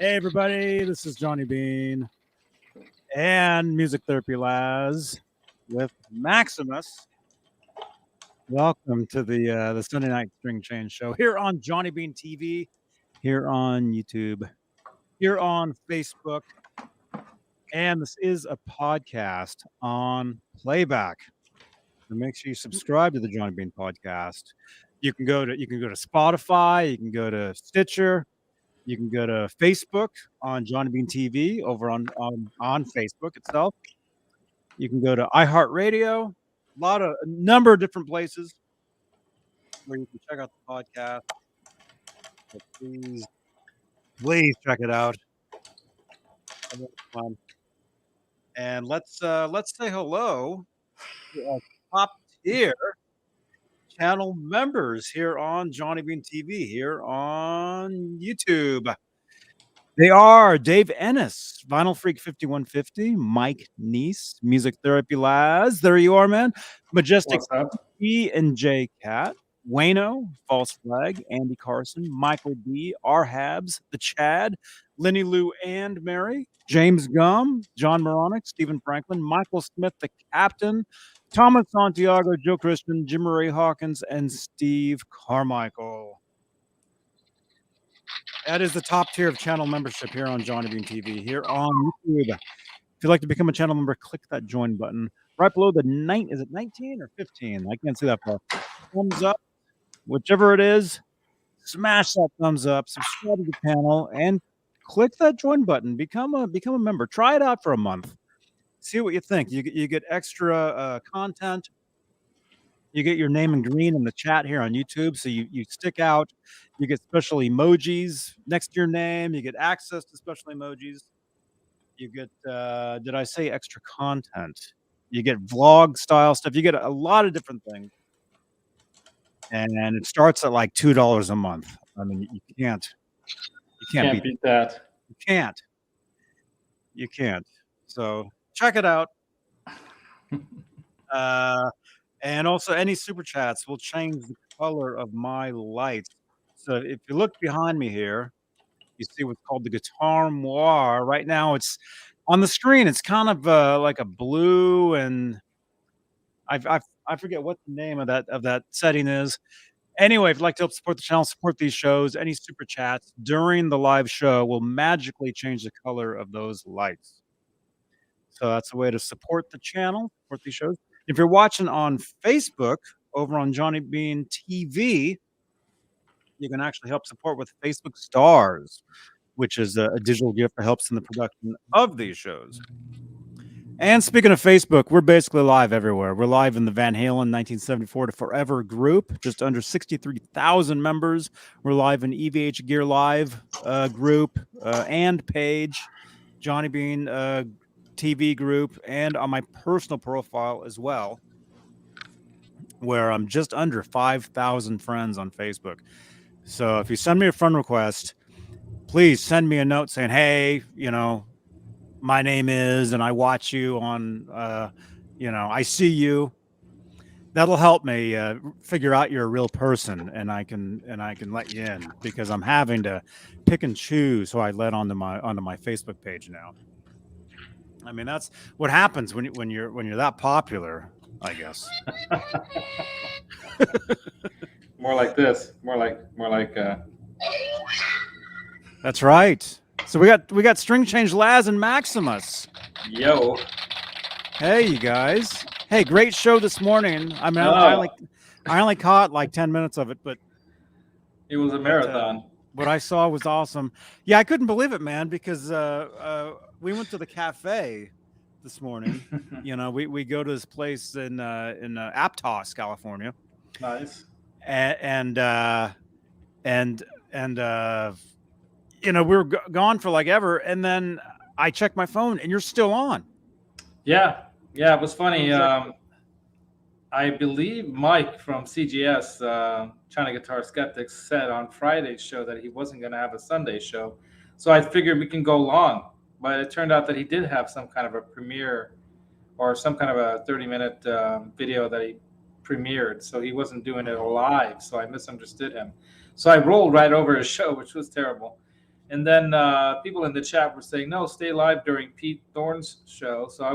Hey everybody, this is Johnny Beane and Music Therapy Laz with Maximus. Welcome to the Sunday Night String Change Show here on Johnny Beane TV, here on YouTube, here on Facebook, and this is a podcast on playback. So make sure you subscribe to the Johnny Beane podcast. You can go to Spotify, you can go to Stitcher. You can go to Facebook on Johnny Beane TV over on Facebook itself. You can go to iHeartRadio, a number of different places where you can check out the podcast. So please check it out. And let's say hello to our top tier channel members here on Johnny Beane TV, here on YouTube. They are Dave Ennis, Vinyl Freak 5150, Mike Neese, Music Therapy Laz. There you are, man. Majestic E and J Cat, Wayno, False Flag, Andy Carson, Michael B, R Habs, The Chad, Lenny Lou and Mary, James Gum, John Moronic, Stephen Franklin, Michael Smith, The Captain, Thomas Santiago, Joe Christian, Jim Ray Hawkins, and Steve Carmichael. That is the top tier of channel membership here on Johnny Beane TV, here on YouTube. If you'd like to become a channel member, click that join button right below the is it 19 or 15? I can't see that far. Thumbs up, whichever it is, smash that thumbs up, subscribe to the channel, and click that join button. Become a member. Try it out for a month. See what you think. You get extra content. You get your name in green in the chat here on YouTube, so you stick out. You get special emojis next to your name. You get access to special emojis. You get, did I say extra content? You get vlog style stuff. You get a lot of different things. And it starts at like $2 a month. I mean, you can't beat that. You can't. So check it out. And also, any super chats will change the color of my lights. So if you look behind me here, you see what's called the guitar noir. Right now, it's on the screen. It's kind of like a blue, and I forget what the name of that setting is. Anyway, if you'd like to help support the channel, support these shows, any super chats during the live show will magically change the color of those lights. So that's a way to support the channel, support these shows. If you're watching on Facebook over on Johnny Beane TV, you can actually help support with Facebook Stars, which is a digital gift that helps in the production of these shows. And speaking of Facebook, we're basically live everywhere. We're live in the Van Halen 1974 to Forever group, just under 63,000 members. We're live in EVH Gear Live group and page, Johnny Beane TV group, and on my personal profile as well, where I'm just under 5,000 friends on Facebook. So if you send me a friend request, please send me a note saying, hey, my name is, and I watch you on, I see you. That'll help me figure out you're a real person, and I can let you in, because I'm having to pick and choose who I let onto my Facebook page now. I mean, that's what happens when you're that popular, I guess. More like this. More like. That's right. So we got String Change Laz and Maximus. Yo. Hey, you guys. Hey, great show this morning. I mean, I only caught like 10 minutes of it, but it was a marathon. What I saw was awesome. Yeah, I couldn't believe it, man, because we went to the cafe this morning. We go to this place in Aptos, California. Nice. And we were gone for like ever, and then I checked my phone, and you're still on. Yeah, it was funny. I believe Mike from CGS, China Guitar Skeptics, said on Friday's show that he wasn't going to have a Sunday show, so I figured we can go long. But it turned out that he did have some kind of a premiere, or some kind of a 30-minute video that he premiered, so he wasn't doing it live. So I misunderstood him. So I rolled right over his show, which was terrible. And then people in the chat were saying, "No, stay live during Pete Thorne's show." So I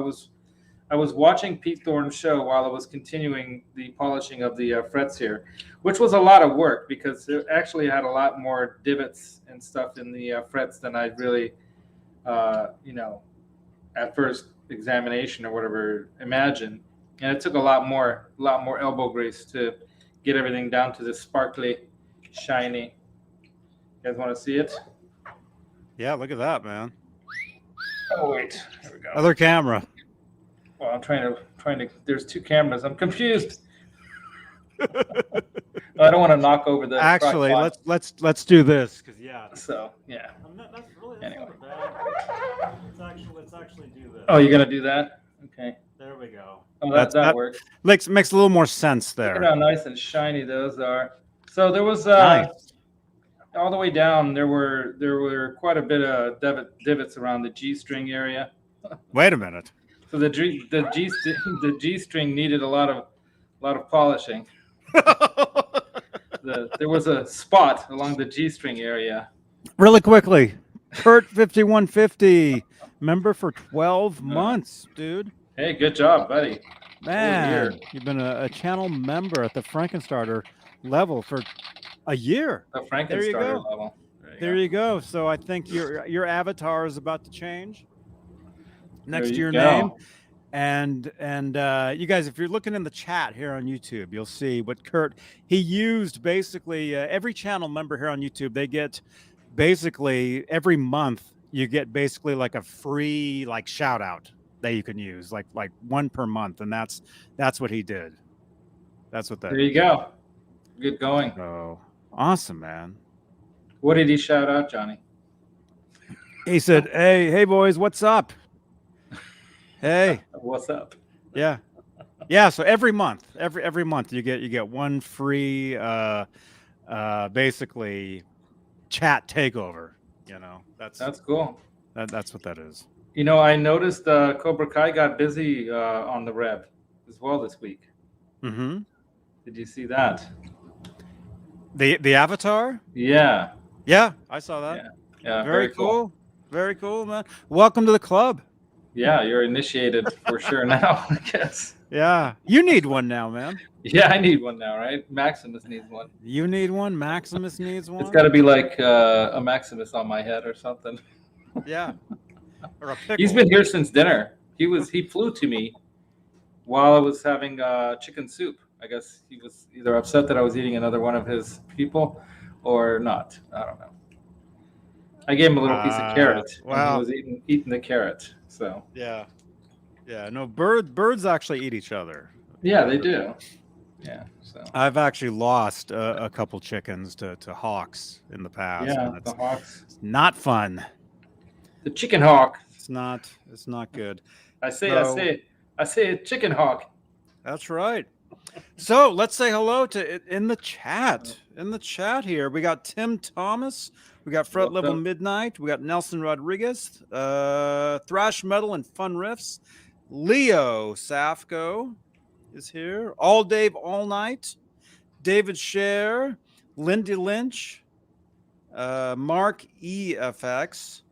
was watching Pete Thorne's show while I was continuing the polishing of the frets here, which was a lot of work because it actually had a lot more divots and stuff in the frets than I'd really, at first examination or whatever imagined. And it took a lot more elbow grease to get everything down to this sparkly, shiny. You guys want to see it? Yeah, look at that, man. Oh wait, here we go. Other camera. Well, I'm trying to. There's two cameras. I'm confused. I don't want to knock over the. Actually, tripod. let's do this because So yeah. That's Anyway. not bad. Let's actually do this. Oh, you're gonna do that? Okay. There we go. Oh, that that works. Makes a little more sense there. Look at how nice and shiny those are. So there was Nice. all the way down. There were quite a bit of divots around the G string area. Wait a minute. So the G string needed a lot of polishing. There was a spot along the G string area. Really quickly, Kurt 5150, member for 12 months, dude. Hey, good job, buddy. Man, you've been a channel member at the Frankenstarter level for a year. The Frankenstarter level. There you go. So I think your avatar is about to change next to your name. And you guys, if you're looking in the chat here on YouTube, you'll see what Kurt, he used basically every channel member here on YouTube. They get basically every month, you get basically like a free like shout out that you can use, like one per month. And that's what he did. That's what that There you go. Good going. Oh, awesome, man. What did he shout out, Johnny? He said, hey boys, what's up? Hey, what's up? Yeah. So every month you get one free basically chat takeover. That's cool. That's what that is. I noticed Cobra Kai got busy on the Rev as well this week. Mm-hmm. Did you see that? The avatar? Yeah, I saw that. Yeah. Very cool. Very cool, man. Welcome to the club. Yeah, you're initiated for sure now, I guess. Yeah, you need one now, man. Yeah, I need one now, right? Maximus needs one. You need one. Maximus needs one. It's got to be like a Maximus on my head or something. Yeah. Or a pickle. He's been here since dinner. He flew to me while I was having chicken soup. I guess he was either upset that I was eating another one of his people or not. I don't know. I gave him a little piece of carrot. Wow. And he was eating the carrot. So yeah. No, birds actually eat each other. Yeah, they do. Yeah. So I've actually lost a couple chickens to hawks in the past. Yeah, the hawks. It's not fun. The chicken hawk. It's not good. I say a chicken hawk. That's right. So let's say hello to in the chat. In the chat here, we got Tim Thomas. We got Fret Level Midnight. We got Nelson Rodriguez, Thrash Metal and Fun Riffs. Leo Safko is here. All Dave All Night. David Scher. Lindy Lynch. Mark EFX.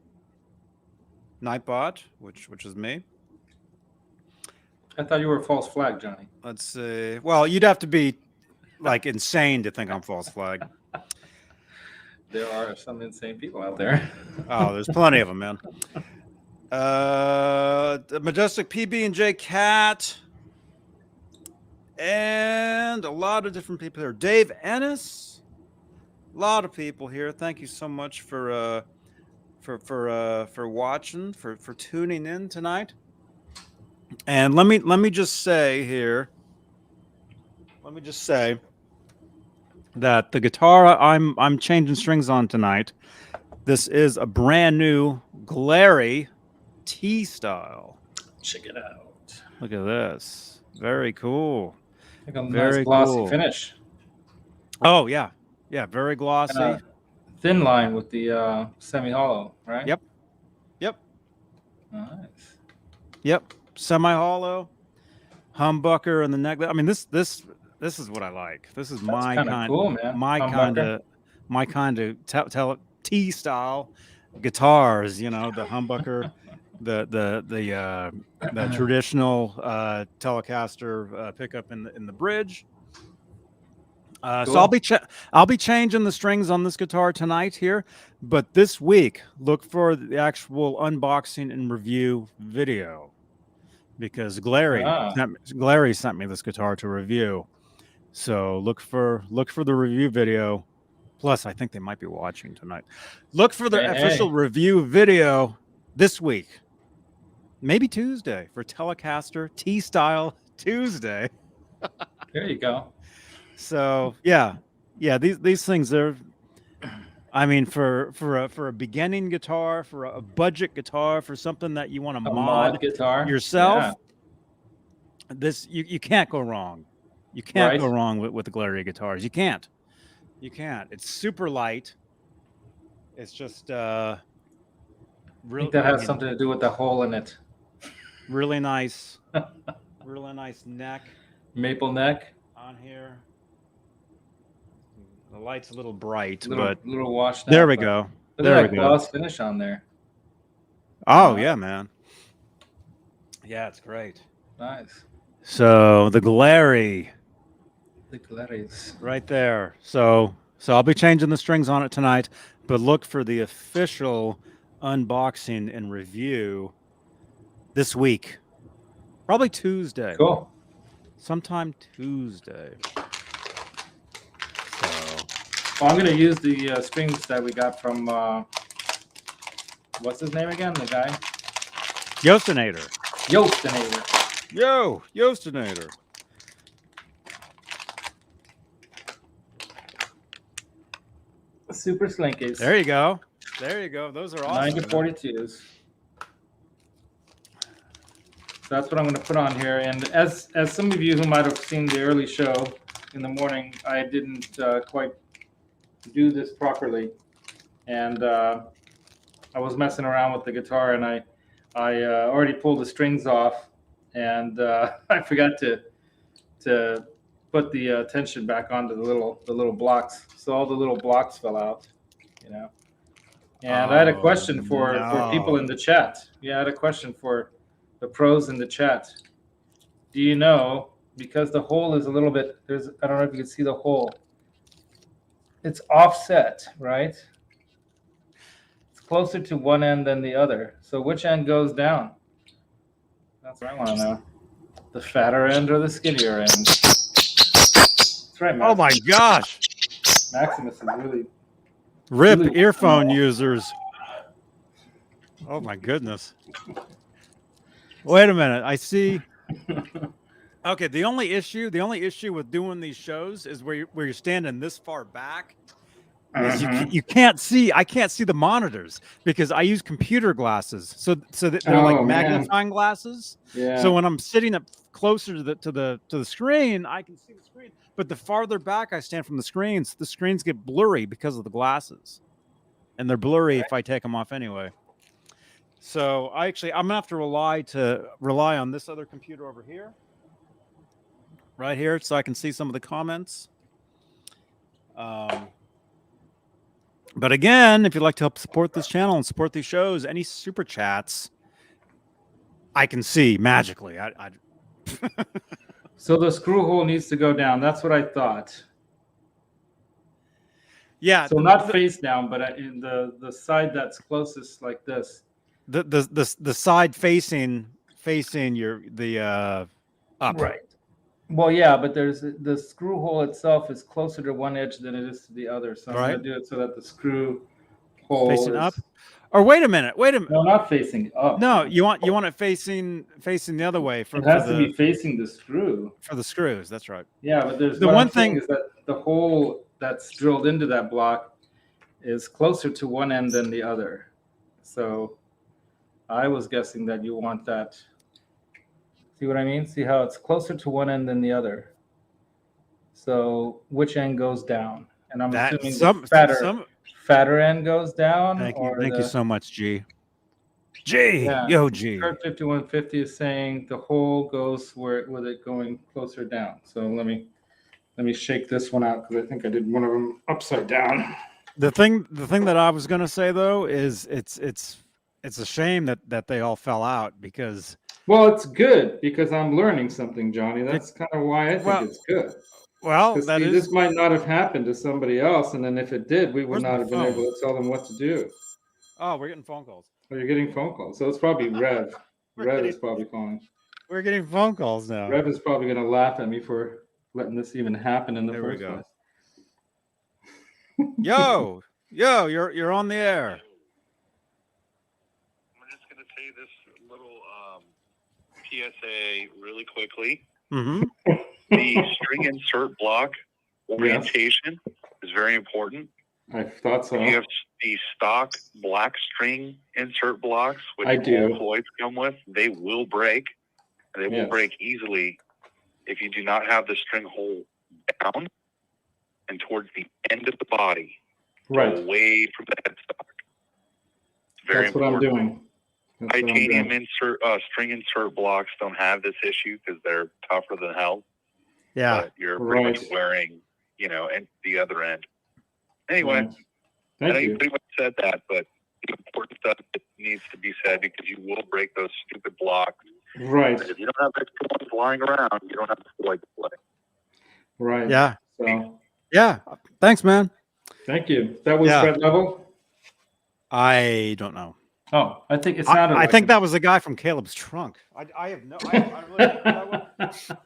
Nightbot, which is me. I thought you were a false flag, Johnny. Let's see. Well, you'd have to be like insane to think I'm false flag. There are some insane people out there. Oh, there's plenty of them, man. The Majestic PB&J Cat. And a lot of different people here. Dave Ennis. A lot of people here. Thank you so much for watching, for tuning in tonight. And let me just say here. Let me just say that the guitar I'm changing strings on tonight, this is a brand new Glarry T style. Check it out. Look at this. Very cool. Like a nice glossy finish. Oh yeah. Yeah, very glossy. Thin line with the semi-hollow, right? Yep. Nice. Yep. Semi-hollow. Humbucker and the neck. I mean, this is what I like. This is my kind. Cool, man. My kind of T style. guitars, you know, the humbucker, the traditional Telecaster pickup in the bridge. So Cool. I'll be changing the strings on this guitar tonight here, but this week look for the actual unboxing and review video because Glarry sent me this guitar to review. So look for the review video. Plus, I think they might be watching tonight. Look for the official review video this week, maybe Tuesday for Telecaster T-Style Tuesday. There you go. So yeah, these things are. I mean, for a beginning guitar, for a budget guitar, for something that you want to mod guitar yourself, this you can't go wrong. You can't go wrong with the Glarry guitars. You can't. It's super light. It's just I think that has something to do with the hole in it. Really nice, really nice neck. Maple neck on here. The light's a little bright, but a little washed out. There we go. There we go. Gloss finish on there. Oh yeah, man. Yeah, it's great. Nice. So the Glarry. The Glarrys. Right there. So I'll be changing the strings on it tonight, but look for the official unboxing and review this week. Probably Tuesday. Cool. Sometime Tuesday. Well, I'm going to use the strings that we got from, what's his name again? The guy? Yostinator. Yostinator. Super Slinkies. There you go. Those are awesome. 9-42s. So that's what I'm going to put on here. And as some of you who might have seen the early show in the morning, I didn't quite do this properly, and I was messing around with the guitar, and I already pulled the strings off, and I forgot to put the tension back onto the little blocks, so all the little blocks fell out, you know. And I had a question for people in the chat. Yeah, I had a question for the pros in the chat. Do you know, because the hole is a little bit, I don't know if you can see the hole. It's offset, right? It's closer to one end than the other. So which end goes down? That's what I want to know. The fatter end or the skinnier end? That's right, Maximus. Oh my gosh. Maximus is really... RIP earphone users. Oh my goodness. Wait a minute. I see... Okay, the only issue with doing these shows is where you're standing this far back. Is you can't see. I can't see the monitors because I use computer glasses, so that they're like magnifying glasses. Yeah. So when I'm sitting up closer to the screen, I can see the screen. But the farther back I stand from the screens get blurry because of the glasses, and they're blurry if I take them off anyway. So I'm gonna have to rely on this other computer over here. Right here, so I can see some of the comments. But again, if you'd like to help support this channel and support these shows, any super chats, I can see magically. So the screw hole needs to go down. That's what I thought. Yeah. So not face down, but in the side that's closest, like this. The side facing up. Right. Well, yeah, but there's the screw hole itself is closer to one edge than it is to the other. So I'm going to do it so that the screw hole facing up. Or wait a minute. No, not facing up. No, you want it facing the other way. It has to be facing the screw. For the screws, that's right. Yeah, but there's the one thing is that the hole that's drilled into that block is closer to one end than the other. So I was guessing that you want that. See what I mean? See how it's closer to one end than the other. So which end goes down? And I'm assuming the fatter end goes down. Thank you so much, G. Yo, G. Kurt 5150 is saying the hole goes with it going closer down. So let me shake this one out because I think I did one of them upside down. The thing that I was gonna say though is it's a shame that they all fell out because Well, it's good because I'm learning something, Johnny. Vic, That's kind of why I think well it's good. Because that see, this is. might not have happened to somebody else, and then if it did, we would Where's my not have been able phone? to tell them what to do. Oh, we're getting phone calls. Well, you're getting phone calls, so it's probably Rev. We're Rev getting is probably calling. we're getting phone calls now. Rev is probably going to laugh at me for letting this even happen in the There we first go. place. Yo, you're on the air. I'm just going to say this little PSA really quickly. Mm-hmm. The string insert block orientation is very important. I thought so. You have the stock black string insert blocks, which I do. all Floyds come with. They will break. They will break easily if you do not have the string hole down and towards the end of the body, away from the headstock. It's very That's what important. I'm doing. Titanium string insert blocks don't have this issue because they're tougher than hell. Yeah, but you're pretty much wearing, and the other end. Anyway, I know you pretty much said that, but the important stuff needs to be said because you will break those stupid blocks. Right. If you don't have extra ones lying around, you don't have to Floyd to play. Right. Yeah. So. Yeah. Thanks, man. Thank you. That was fret level? I don't know. Oh, I think it sounded I think that was the guy from Caleb's trunk. I have no I really don't know that one.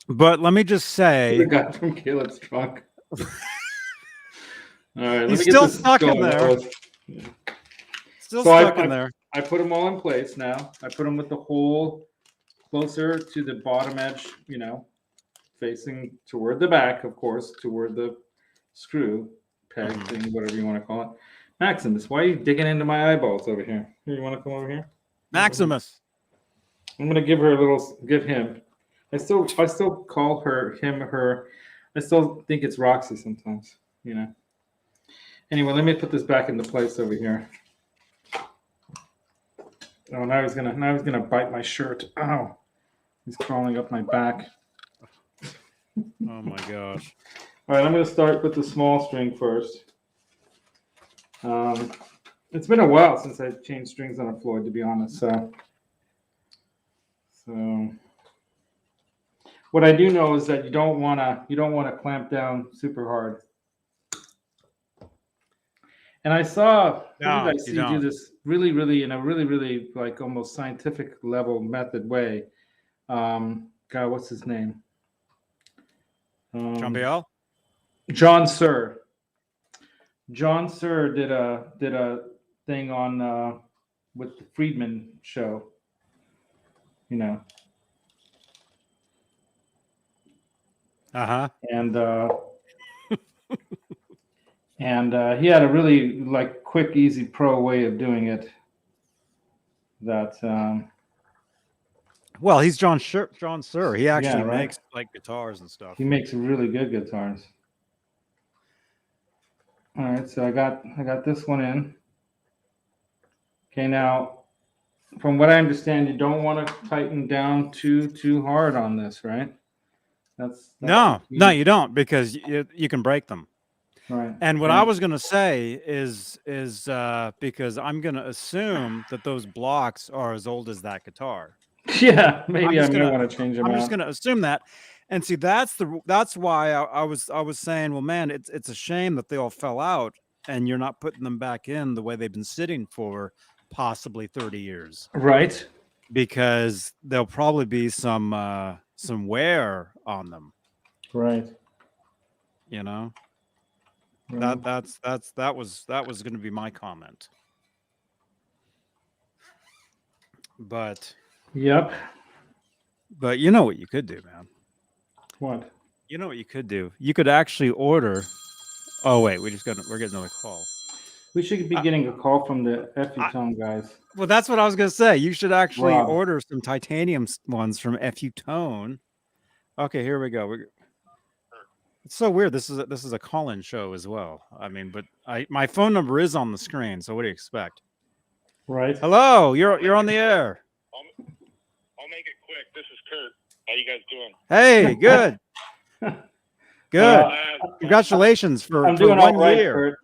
But let me just say, the guy from Caleb's trunk. All right, he's still stuck in there. Still stuck in there. I put them all in place now. I put them with the hole closer to the bottom edge, facing toward the back, of course, toward the screw peg thing, whatever you want to call it. Maximus, why are you digging into my eyeballs over here? Here, you want to come over here? Maximus. I'm gonna give him. I still call her. I still think it's Roxy sometimes, Anyway, let me put this back into place over here. Oh, now he's gonna bite my shirt. Ow! He's crawling up my back. Oh my gosh! All right, I'm gonna start with the small string first. It's been a while since I changed strings on a Floyd, to be honest. So what I do know is that you don't wanna clamp down super hard. And I saw you do this really in a really like almost scientific level method way. God, what's his name? Jean-Pierre? John Sir. John Sir did a thing on with the Friedman show. Uh-huh. And he had a really like quick, easy, pro way of doing it. Well, he's John Sir. He actually makes like guitars and stuff. He makes really good guitars. All right, so I got this one in. Okay, now from what I understand, you don't want to tighten down too hard on this, right? That's no, you don't, because you can break them. Right. And what I was going to say is because I'm going to assume that those blocks are as old as that guitar. Yeah, maybe I'm going to want to change them. I'm just going to assume that. And see, that's why I was saying, well, man, it's a shame that they all fell out and you're not putting them back in the way they've been sitting for possibly 30 years. Right. Because there'll probably be some wear on them. Right. That was going to be my comment. But yep. But you know what you could do, man? What? You know what you could do? You could actually order. Oh wait, we're getting another call. We should be getting a call from the FU Tone guys. Well, that's what I was going to say. You should actually order some titanium ones from FU Tone. Okay, here we go. It's so weird. This is a call-in show as well. I mean, but my phone number is on the screen. So what do you expect? Right. Hello, you're on the air. I'll make it quick. This is Kurt. How you guys doing? Hey, good. Good. Congratulations for 1 year. Kurt.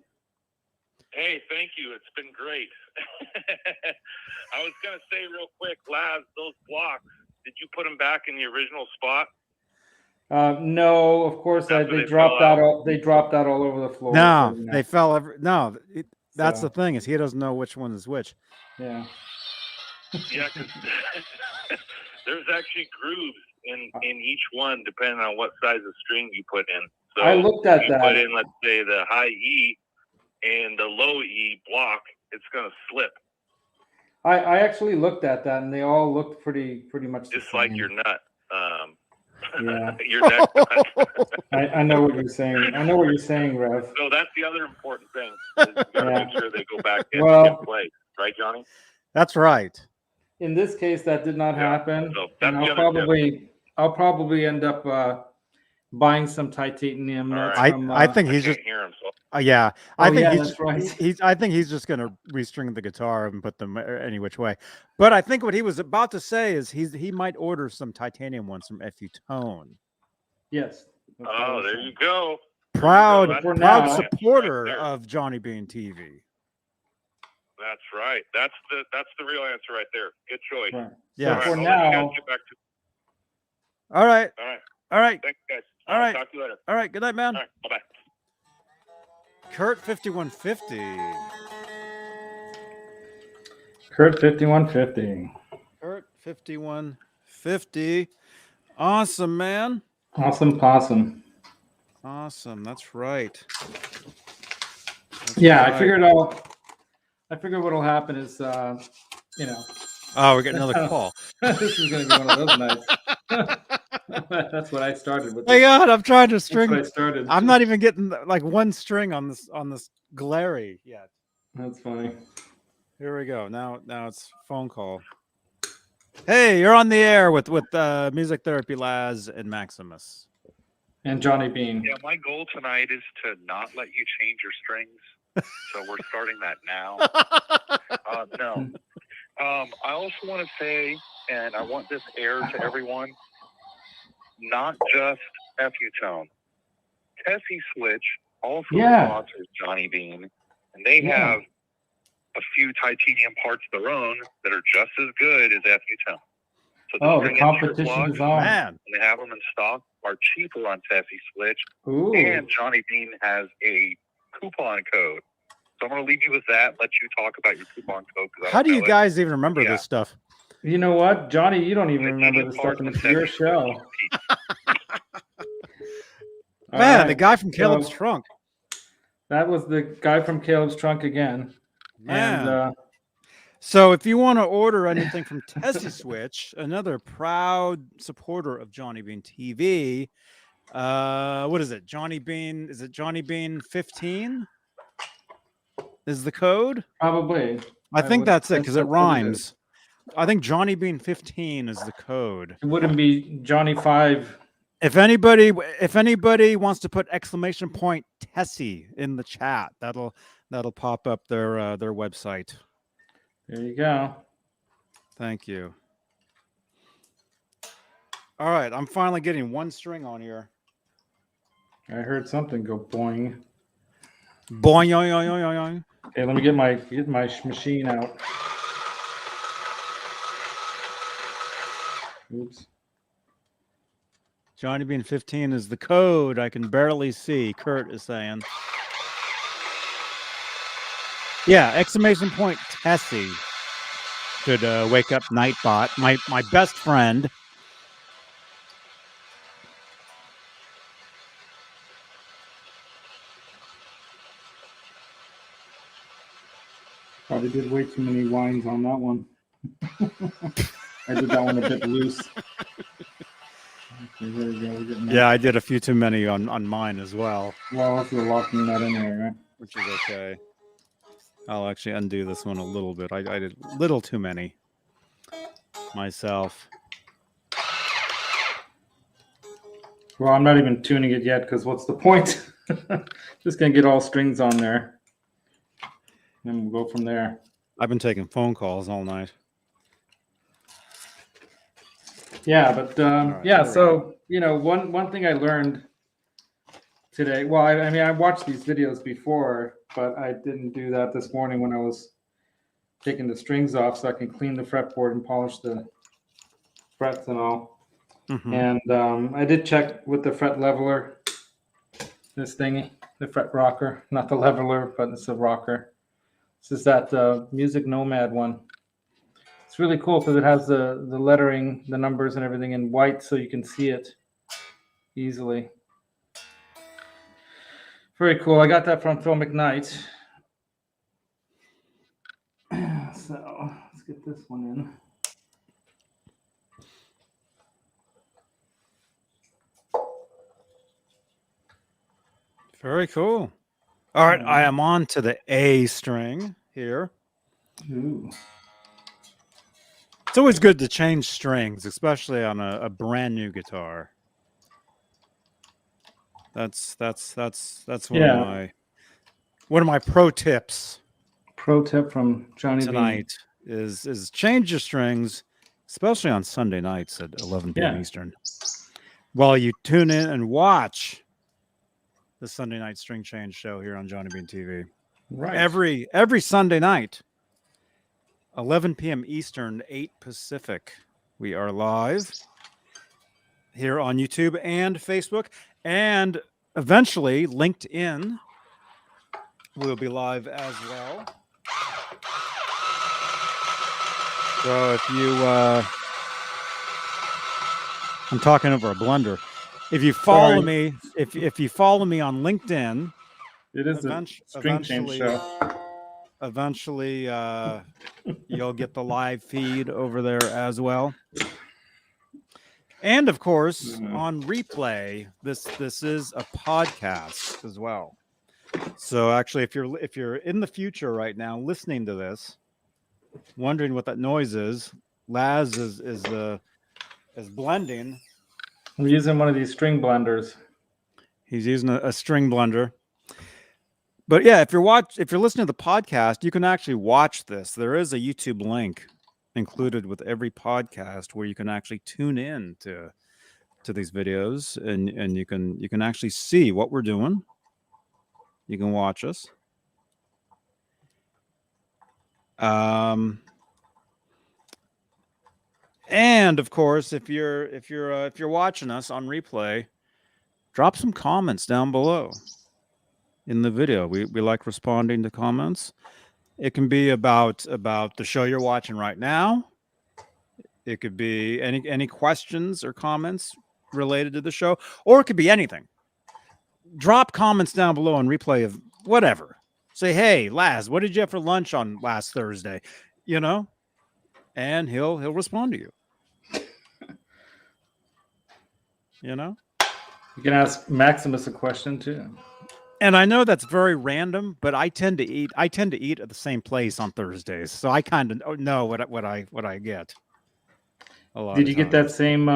Hey, thank you. It's been great. I was going to say real quick, Laz, those blocks, did you put them back in the original spot? No, of course they dropped out. They dropped out all over the floor. No, so, they fell. That's the thing is he doesn't know which one is which. Yeah. Yeah, because there's actually grooves in each one depending on what size of string you put in. So I looked at if you that. put in, let's say, the high E and the low E block, it's going to slip. I actually looked at that, and they all looked pretty much the Just same. like your nut. Yeah. Your neck nut. I know what you're saying. I know what you're saying, Rev. So that's the other important thing. Is you got to make sure they go back in place. Right, Johnny? That's right. In this case, that did not happen. So and I'll probably end up buying some titanium nuts. Right. From, I think he's just. Hear him, so. Yeah, I think that's right. I think he's just going to restring the guitar and put them any which way. But I think what he was about to say is he might order some titanium ones from FU Tone. Yes. Oh, there you go. Proud supporter right of Johnny Beane TV. That's right. That's the real answer right there. Good choice. Right. Yeah. So for now. All right. All right. Thanks, guys. All right. Talk to you later. All right. Good night, man. All right. Bye-bye. Kurt 5150. Kurt 5150. Kurt 5150. Awesome, man. Awesome possum. Awesome. That's right. Yeah, right. I figured what'll happen is you know. Oh, we're getting another call. This is gonna be one of those nights. That's what I started with. Hey God, I'm trying to string. That's what I started. I'm not even getting like one string on this Glarry yet. That's funny. Here we go. Now it's phone call. Hey, you're on the air with Music Therapy Laz and Maximus. And Johnny Beane. Yeah, my goal tonight is to not let you change your strings. So we're starting that now. No. I also want to say, and I want this aired to everyone, not just FU Tone. Tessie Switch also sponsors Johnny Beane, and they have a few titanium parts of their own that are just as good as FU Tone. So the competition is on. Man. And they have them in stock, are cheaper on Tessie Switch. Ooh. And Johnny Beane has a coupon code. So I'm going to leave you with that, let you talk about your coupon code. How do you guys even remember this stuff? You know what, Johnny, you don't even remember this stuff, and it's your show. Man, the guy from Caleb's Trunk. That was the guy from Caleb's Trunk again. Man. And, so if you want to order anything from Tessie Switch, another proud supporter of Johnny Beane TV, what is it? Johnny Beane, is it Johnny Beane 15? Is the code? Probably. I think that's it because it rhymes. I think Johnny Beane 15 is the code. It wouldn't be Johnny 5. If anybody wants to put exclamation point Tessie in the chat, that'll pop up their website. There you go. Thank you. All right, I'm finally getting one string on here. I heard something go boing. Boing, yoing, yoing, yoing, yoing. Okay, let me get my machine out. Oops. Johnny Beane 15 is the code. I can barely see. Kurt is saying. Yeah, exclamation point Tessie should wake up Nightbot, my best friend. Probably did way too many wines on that one. I did that one a bit loose. Okay, there we go. Yeah, I did a few too many on mine as well. Well, this is locking that in there, right? Which is okay. I'll actually undo this one a little bit. I did a little too many myself. Well, I'm not even tuning it yet because what's the point? Just going to get all strings on there. And we'll go from there. I've been taking phone calls all night. Yeah, but so one thing I learned today. Well, I mean, I watched these videos before, but I didn't do that this morning when I was taking the strings off so I can clean the fretboard and polish the frets and all. Mm-hmm. And I did check with the fret leveler, this thingy, the fret rocker, not the leveler, but it's a rocker. This is that Music Nomad one. It's really cool because it has the lettering, the numbers and everything in white so you can see it easily. Very cool. I got that from Phil McKnight. So let's get this one in. Very cool. All right, I am on to the A string here. Ooh. It's always good to change strings, especially on a brand new guitar. That's one of my pro tips. Pro tip from Johnny tonight is change your strings, especially on Sunday nights at 11 p.m. Eastern, while you tune in and watch the Sunday night string change show here on Johnny Beane TV. Right. Every Sunday night, 11 p.m. Eastern, 8 Pacific. We are live here on YouTube and Facebook, and eventually LinkedIn will be live as well. So if you, I'm talking over a blender. If you follow me, if you follow me on LinkedIn, it is a string change show. Eventually, you'll get the live feed over there as well. And of course, on replay, this is a podcast as well. So actually, if you're in the future right now listening to this, wondering what that noise is, Laz is blending. I'm using one of these string blenders. He's using a string blender. But yeah, if you're listening to the podcast, you can actually watch this. There is a YouTube link included with every podcast where you can actually tune in to these videos, and you can actually see what we're doing. You can watch us. And of course, if you're watching us on replay, drop some comments down below in the video. We like responding to comments. It can be about the show you're watching right now. It could be any questions or comments related to the show, or it could be anything. Drop comments down below on replay of whatever. Say, hey, Laz, what did you have for lunch on last Thursday? You know, and he'll respond to you. You know, you can ask Maximus a question too. And I know that's very random, but I tend to eat at the same place on Thursdays, so I kind of know what I get. Did you get that same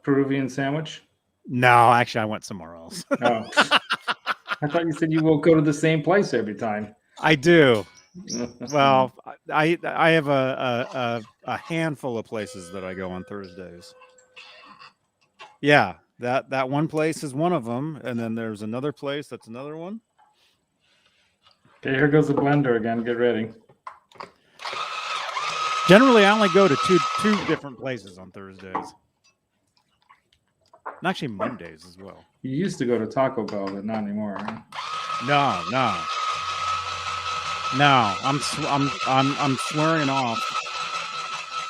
Peruvian sandwich? No, actually, I went somewhere else. Oh. I thought you said you will go to the same place every time. I do. Well, I have a handful of places that I go on Thursdays. Yeah, that one place is one of them, and then there's another place that's another one. Okay, here goes the blender again. Get ready. Generally, I only go to two different places on Thursdays. And actually Mondays as well. You used to go to Taco Bell, but not anymore. Right? No. I'm swearing off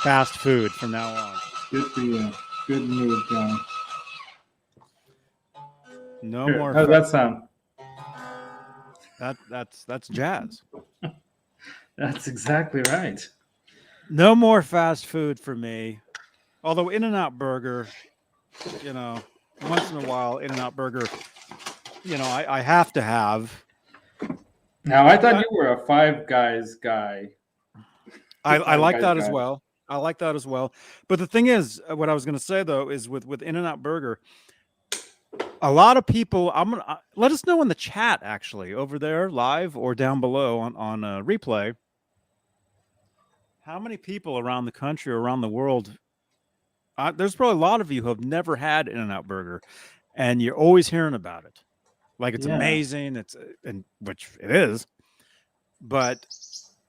fast food from now on. Good for you. Good move, John. No Here, more. How does that sound? That's jazz. That's exactly right. No more fast food for me. Although In-N-Out Burger, you know, once in a while, In-N-Out Burger, you know, I have to have. Now, I thought you were a Five Guys guy. I like that as well. I like that as well. But the thing is, what I was going to say, though, is with In-N-Out Burger, a lot of people, let us know in the chat, actually, over there, live or down below on replay, how many people around the country or around the world, there's probably a lot of you who have never had In-N-Out Burger, and you're always hearing about it. Like it's amazing, and which it is. But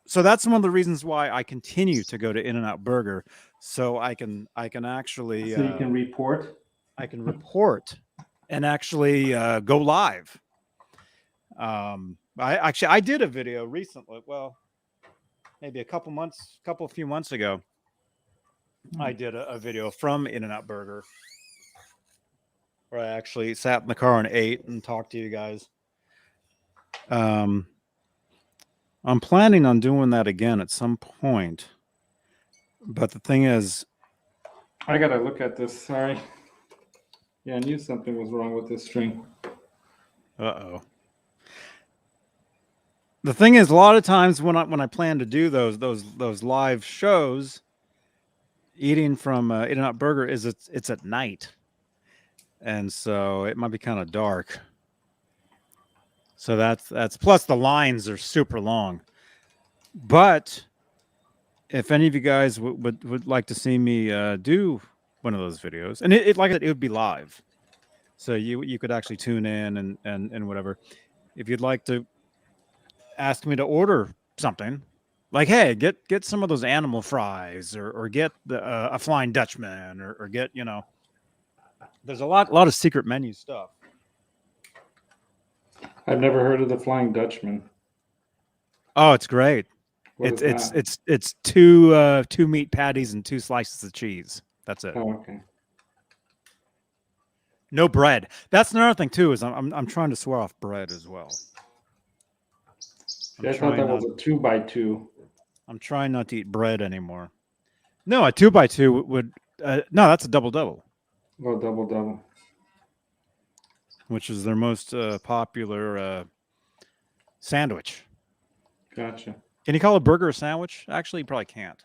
so that's one of the reasons why I continue to go to In-N-Out Burger, so I can actually So you can report. I can report and actually go live. I did a video recently. Well, maybe a few months ago. I did a video from In-N-Out Burger where I actually sat in the car and ate and talked to you guys. I'm planning on doing that again at some point. But the thing is, I gotta look at this. Sorry. Yeah, I knew something was wrong with this string. uh-oh. The thing is, a lot of times when I plan to do those live shows, eating from In-N-Out Burger it's at night, and so it might be kind of dark. So that's plus the lines are super long. But if any of you guys would like to see me do one of those videos, and it like it would be live, so you could actually tune in and whatever. If you'd like to ask me to order something, like, hey, get some of those animal fries, or get a Flying Dutchman, or get, there's a lot of secret menu stuff. I've never heard of the Flying Dutchman. Oh, it's great. It's two meat patties and 2 slices of cheese. That's it. Oh, okay. No bread. That's another thing too. Is I'm trying to swear off bread as well. I thought that was a 2x2. I'm trying not to eat bread anymore. No, a 2x2 would. No, that's a double. Oh, double. Which is their most popular sandwich. Gotcha. Can you call a burger a sandwich? Actually, you probably can't.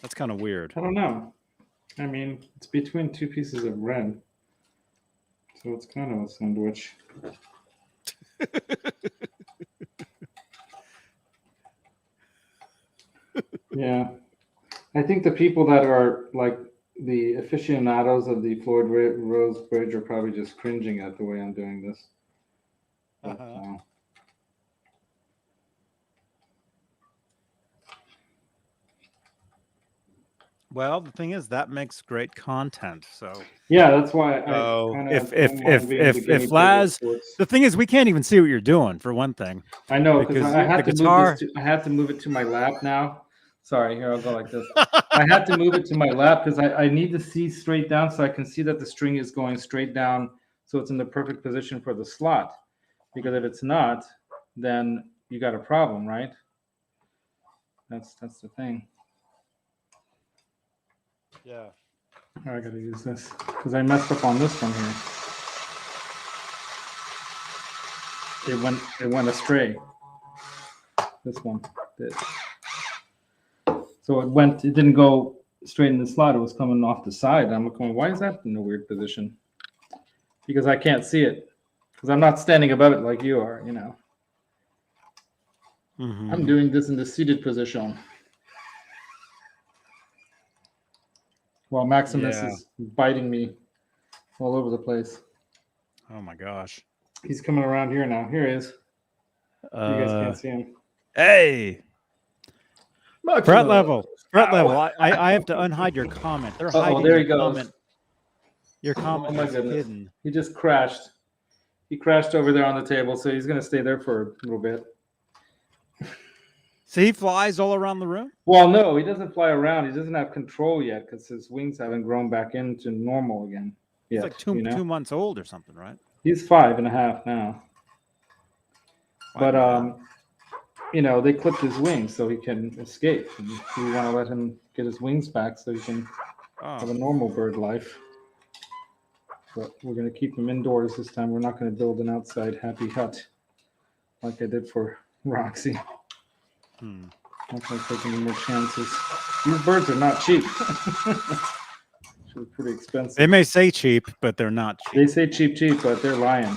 That's kind of weird. I don't know. I mean, it's between 2 pieces of bread, so it's kind of a sandwich. Yeah, I think the people that are like the aficionados of the Floyd Rose Bridge are probably just cringing at the way I'm doing this. But, well, the thing is, that makes great content. So yeah, that's why. If Laz, the thing is, we can't even see what you're doing for one thing. I know, because I had to move it to my lap now. Sorry, here, I'll go like this. I had to move it to my lap because I need to see straight down so I can see that the string is going straight down, so it's in the perfect position for the slot. Because if it's not, then you got a problem, right? That's the thing. Yeah. I gotta use this because I messed up on this one here. It went astray. This one did. So it didn't go straight in the slot. It was coming off the side. I'm going, why is that in a weird position? Because I can't see it. Because I'm not standing above it like you are, Mm-hmm. I'm doing this in the seated position. While Maximus is biting me all over the place. Oh my gosh. He's coming around here now. Here he is. You guys can't see him. Hey. Fret level. I have to unhide your comment. They're hiding there he your goes. comment. Your comment is hidden. He just crashed. He crashed over there on the table, so he's going to stay there for a little bit. So he flies all around the room? Well, no, he doesn't fly around. He doesn't have control yet because his wings haven't grown back into normal again. He's like 2 months old or something, right? He's 5.5 now. But they clipped his wings so he can escape. And we want to let him get his wings back so he can have a normal bird life. But we're going to keep him indoors this time. We're not going to build an outside happy hut like I did for Roxy. Not going to take any more chances. These birds are not cheap. They're pretty expensive. They may say cheap, but they're not cheap. They say cheap, but they're lying.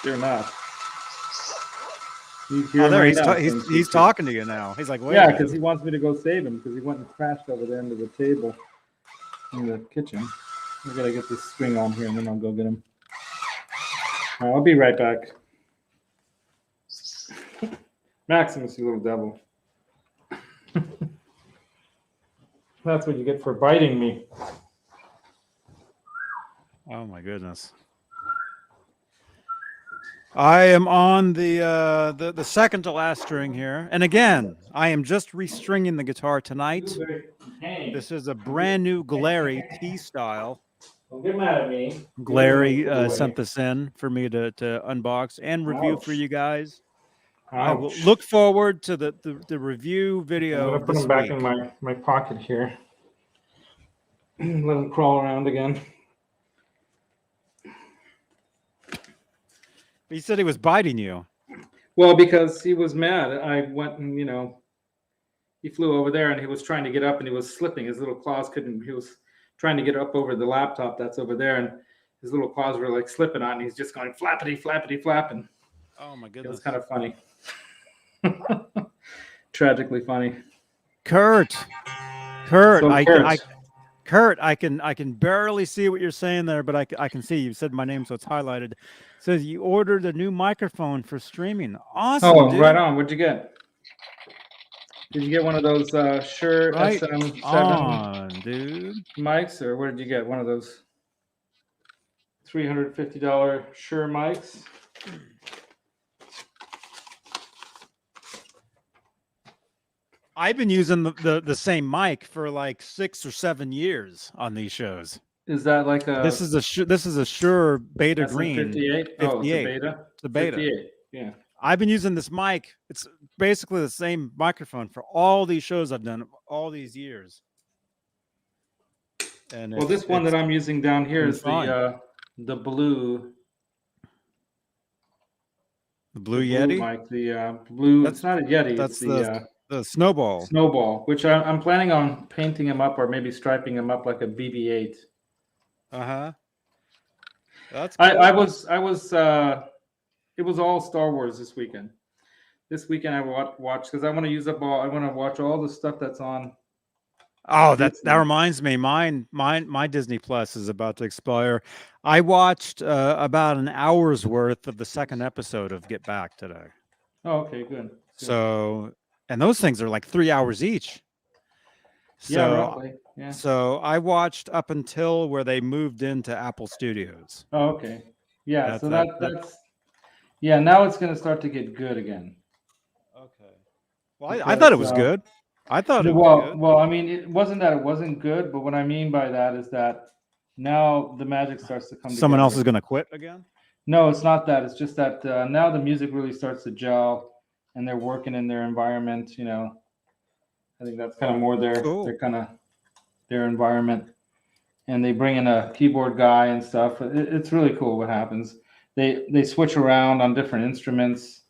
They're not. He's talking to you now. He's like, wait. Yeah, because he wants me to go save him because he went and crashed over the end of the table in the kitchen. We got to get this string on here and then I'll go get him. All right, I'll be right back. Maximus, you little devil. That's what you get for biting me. Oh my goodness. I am on the second to last string here, and again, I am just restringing the guitar tonight. This is a brand new Glarry T style. Don't get mad at me. Glarry sent this in for me to unbox and review for you guys. I will look forward to the review video. I'm gonna put them back in my pocket here. Let them crawl around again. He said he was biting you. Well, because he was mad. I went and, he flew over there and he was trying to get up and he was slipping. His little claws couldn't, he was trying to get up over the laptop that's over there and his little claws were like slipping on and he's just going flappity, flappity, flapping. Oh my goodness. It was kind of funny. Tragically funny. Kurt, So Kurt, I can barely see what you're saying there, but I can see you said my name, so it's highlighted. It says you ordered a new microphone for streaming. Awesome. Oh, dude. right on. What'd you get? Did you get one of those Shure Right SM7 on, dude. mics, or what did you get? One of those $350 Shure mics? I've been using the same mic for like 6 or 7 years on these shows. Is that like a? This is a Shure Beta SM58? Green. 58? Oh, it's a 58. beta. It's a beta. 58. Yeah. I've been using this mic. It's basically the same microphone for all these shows I've done all these years. And Well, this one that I'm using down here is the blue. The Blue Yeti. Mic, the blue. It's not a Yeti. That's it's the Snowball. Snowball, which I'm planning on painting him up or maybe striping him up like a BB-8. That's cool. I was it was all Star Wars this weekend. This weekend I watched because I want to use up all. I want to watch all the stuff that's on. Oh, that reminds me. My Disney Plus is about to expire. I watched about an hour's worth of the second episode of Get Back today. Oh, okay, good. So, and those things are like 3 hours each. So, yeah, roughly. Yeah. So I watched up until where they moved into Apple Studios. Oh, okay. Yeah. That's yeah. Now it's going to start to get good again. Okay. Well, I thought it was good. I thought it was good. Well, I mean, it wasn't that it wasn't good, but what I mean by that is that now the magic starts to come together. Someone else is going to quit again? No, it's not that. It's just that now the music really starts to gel, and they're working in their environment. I think that's kind of more their environment, and they bring in a keyboard guy and stuff. It's really cool what happens. They switch around on different instruments.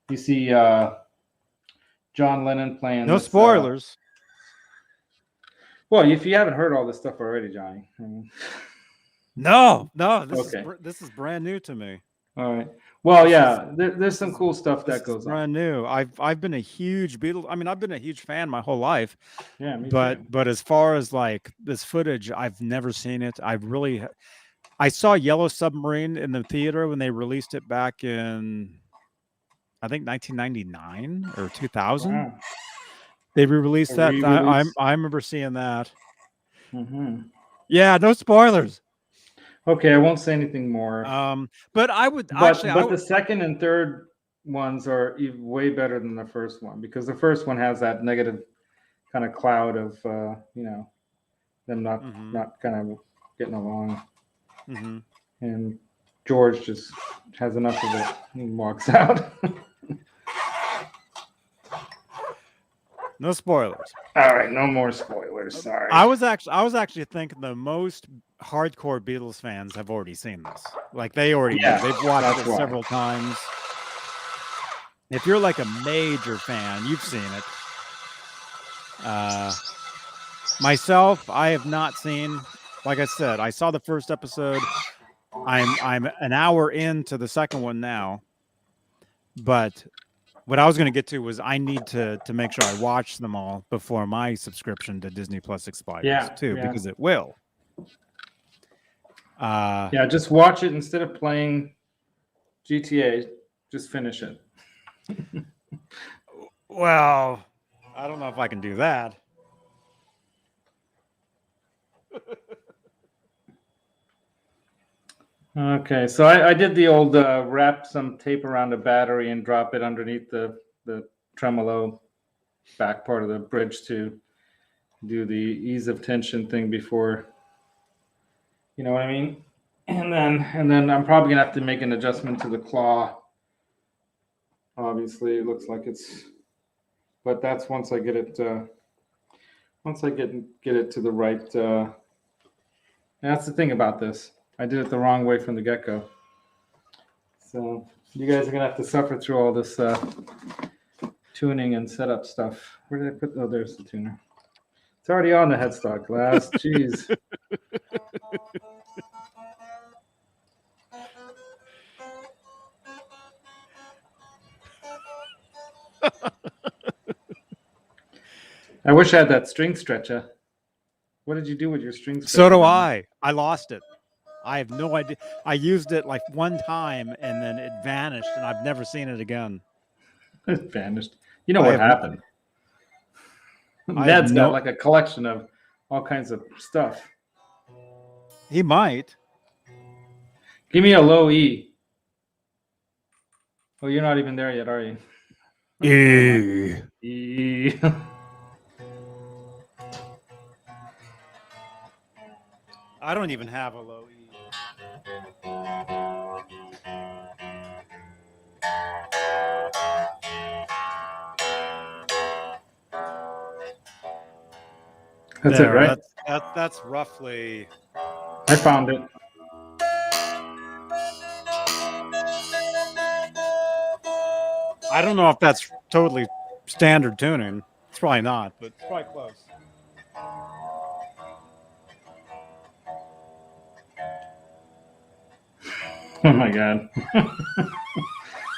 You see John Lennon playing. No spoilers. Well, if you haven't heard all this stuff already, Johnny. No. This is brand new to me. All right. Well, yeah, there's some cool stuff that goes on. Brand new. I've been a huge Beatles. I mean, I've been a huge fan my whole life. Yeah, me too. But as far as like this footage, I've never seen it. I saw Yellow Submarine in the theater when they released it back in, I think 1999 or 2000. Wow. They re-released that. I remember seeing that. Mm-hmm. Yeah, no spoilers. Okay, I won't say anything more. But I would the second and third ones are way better than the first one because the first one has that negative kind of cloud of them not kind of getting along, and George just has enough of it and walks out. No spoilers. All right, no more spoilers. Sorry. I was actually thinking the most hardcore Beatles fans have already seen this. Like they've watched it several times. If you're like a major fan, you've seen it. Myself, I have not seen. Like I said, I saw the first episode. I'm an hour into the second one now, but. What I was going to get to was I need to make sure I watch them all before my subscription to Disney Plus expires because it will. Just watch it instead of playing GTA. Just finish it. Well, I don't know if I can do that. Okay, so I did the old wrap some tape around the battery and drop it underneath the tremolo back part of the bridge to do the ease of tension thing before, you know what I mean? And then I'm probably gonna have to make an adjustment to the claw. Obviously, it looks like it's, but that's once I get it get it to the right. That's the thing about this. I did it the wrong way from the get-go. So you guys are gonna have to suffer through all this tuning and setup stuff. Where did I put? Oh, there's the tuner. It's already on the headstock glass. Jeez. I wish I had that string stretcher. What did you do with your string stretcher? So do I. I lost it. I have no idea. I used it like one time and then it vanished, and I've never seen it again. It vanished. You know what happened? Ned's got like a collection of all kinds of stuff. He might. Give me a low E. Oh, you're not even there yet, are you? E. E. I don't even have a low E. That's it, right? That's roughly. I found it. I don't know if that's totally standard tuning. It's probably not, but it's probably close. Oh my God.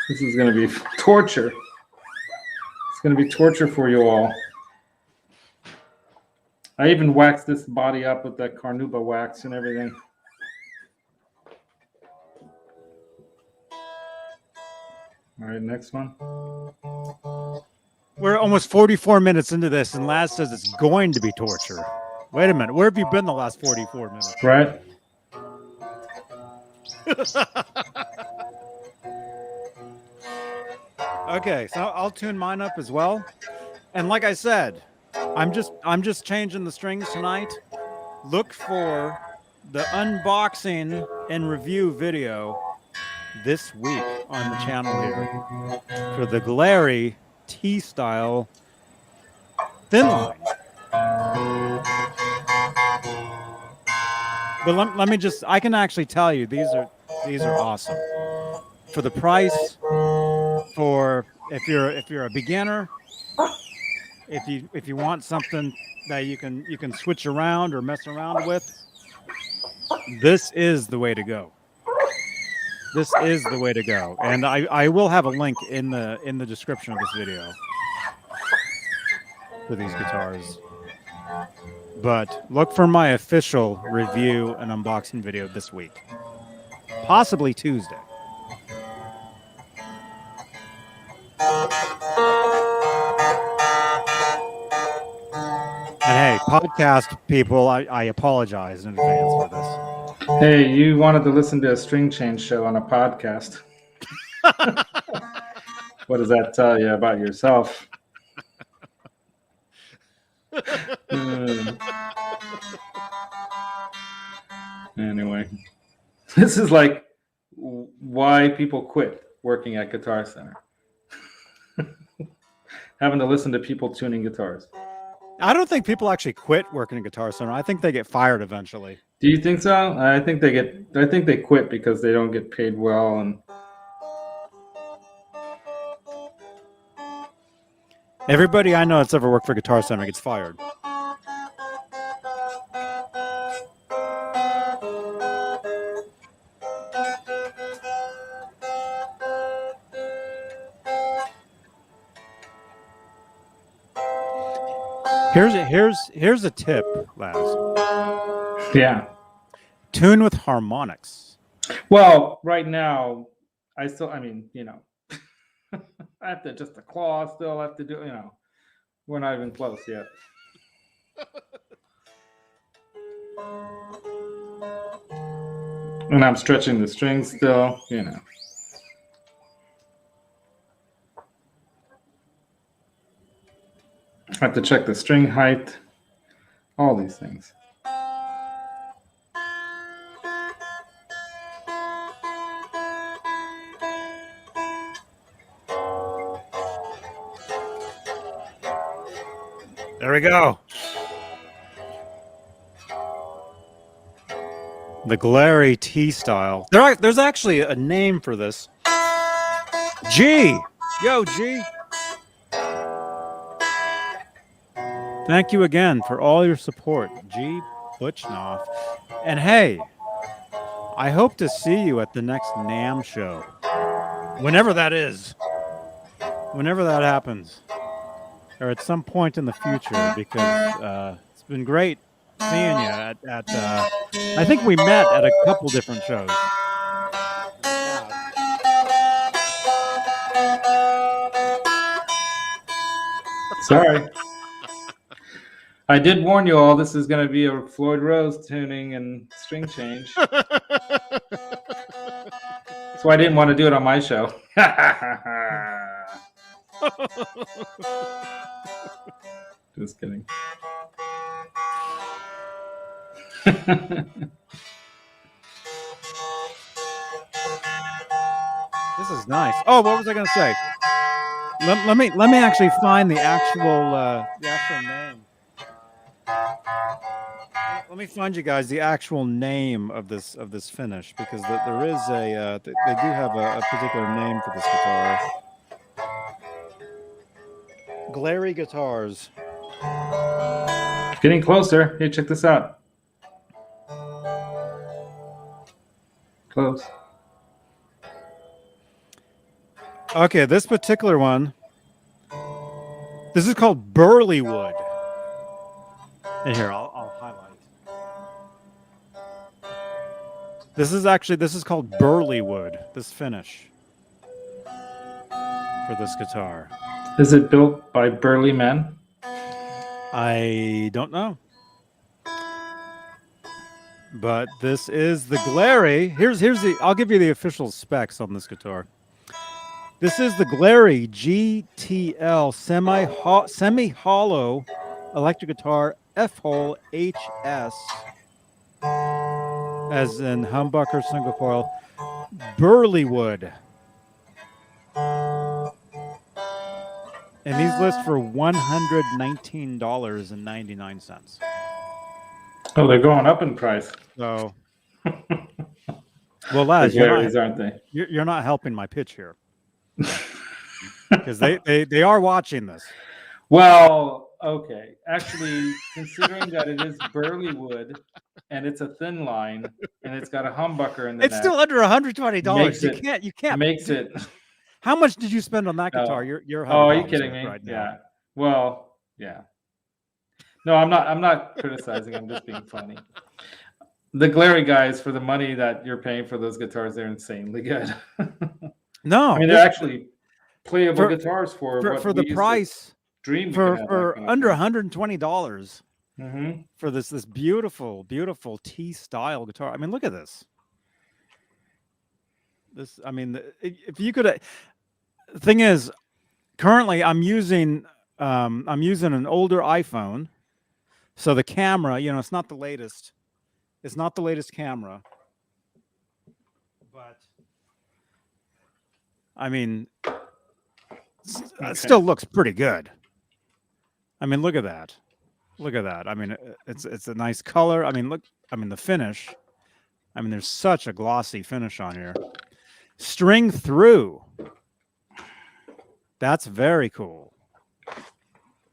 This is going to be torture. It's going to be torture for you all. I even waxed this body up with that Carnauba wax and everything. All right, next one. We're almost 44 minutes into this, and Laz says it's going to be torture. Wait a minute. Where have you been the last 44 minutes? Right. Okay, so I'll tune mine up as well. And like I said, I'm just changing the strings tonight. Look for the unboxing and review video this week on the channel here for the Glarry T-style thin line. But let me just, I can actually tell you these are awesome. For the price, for if you're a beginner, if you want something that you can switch around or mess around with, this is the way to go. This is the way to go. And I will have a link in the description of this video for these guitars. But look for my official review and unboxing video this week. Possibly Tuesday. And hey, podcast people, I apologize in advance for this. Hey, you wanted to listen to a string change show on a podcast. What does that tell you about yourself? Anyway, this is like why people quit working at Guitar Center. Having to listen to people tuning guitars. I don't think people actually quit working at Guitar Center. I think they get fired eventually. Do you think so? I think they quit because they don't get paid well and everybody I know that's ever worked for Guitar Center gets fired. Here's a tip, Laz. yeah. Tune with Harmonics. Well, right now, I mean, I have to adjust the claw still. I have to do, we're not even close yet. And I'm stretching the strings still, I have to check the string height, all these things. There we go. The Glarry T style. There's actually a name for this. G. Yo, G. Thank you again for all your support, G. Butchnoff. And hey, I hope to see you at the next NAMM show. Whenever that is. Whenever that happens. Or at some point in the future, because it's been great seeing you at I think we met at a couple different shows. Sorry. I did warn you all, this is going to be a Floyd Rose tuning and string change. That's why I didn't want to do it on my show. Just kidding. This is nice. Oh, what was I going to say? Let me actually find the actual name. Let me find you guys the actual name of this finish, because there is a they do have a particular name for this guitar. Glarry guitars. Getting closer. Here, check this out. Close. Okay, this particular one. This is called Burlywood. And here, I'll highlight. This is called Burlywood, this finish for this guitar. Is it built by burly men? I don't know. But this is the Glarry. I'll give you the official specs on this guitar. This is the Glarry GTL semi-hollow electric guitar F Hole HS, as in humbucker single coil, Burlywood. And these list for $119.99. Oh, they're going up in price. So, well, lads, aren't they? You're not helping my pitch here, because they are watching this. Well, okay. Actually, considering that it is Burlywood and it's a thin line and it's got a humbucker in the It's neck, still under $120. You can't. Makes it. How much did you spend on that guitar? You're oh, are you kidding me? right now. Yeah. Well, yeah. No, I'm not criticizing. I'm just being funny. The Glarry guys, for the money that you're paying for those guitars, they're insanely good. No, I mean, they're actually playable guitars for the price. Dream for under $120 mm-hmm. for this beautiful T style guitar. I mean, look at this. I mean, if you could. The thing is, currently I'm using an older iPhone, so the camera, it's not the latest. It's not the latest camera, but I mean, it still looks pretty good. I mean, look at that. Look at that. I mean, it's a nice color. I mean, the finish. I mean, there's such a glossy finish on here. String through. That's very cool.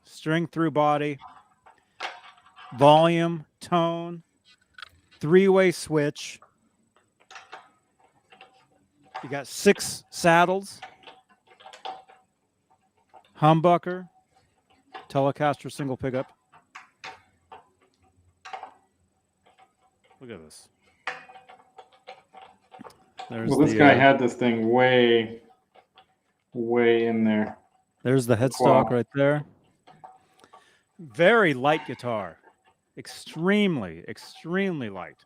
String through body. Volume, tone, 3-way switch. You got 6 saddles. Humbucker. Telecaster single pickup. Look at this. This guy had this thing way way in there. There's the headstock right there. Very light guitar. Extremely, extremely light.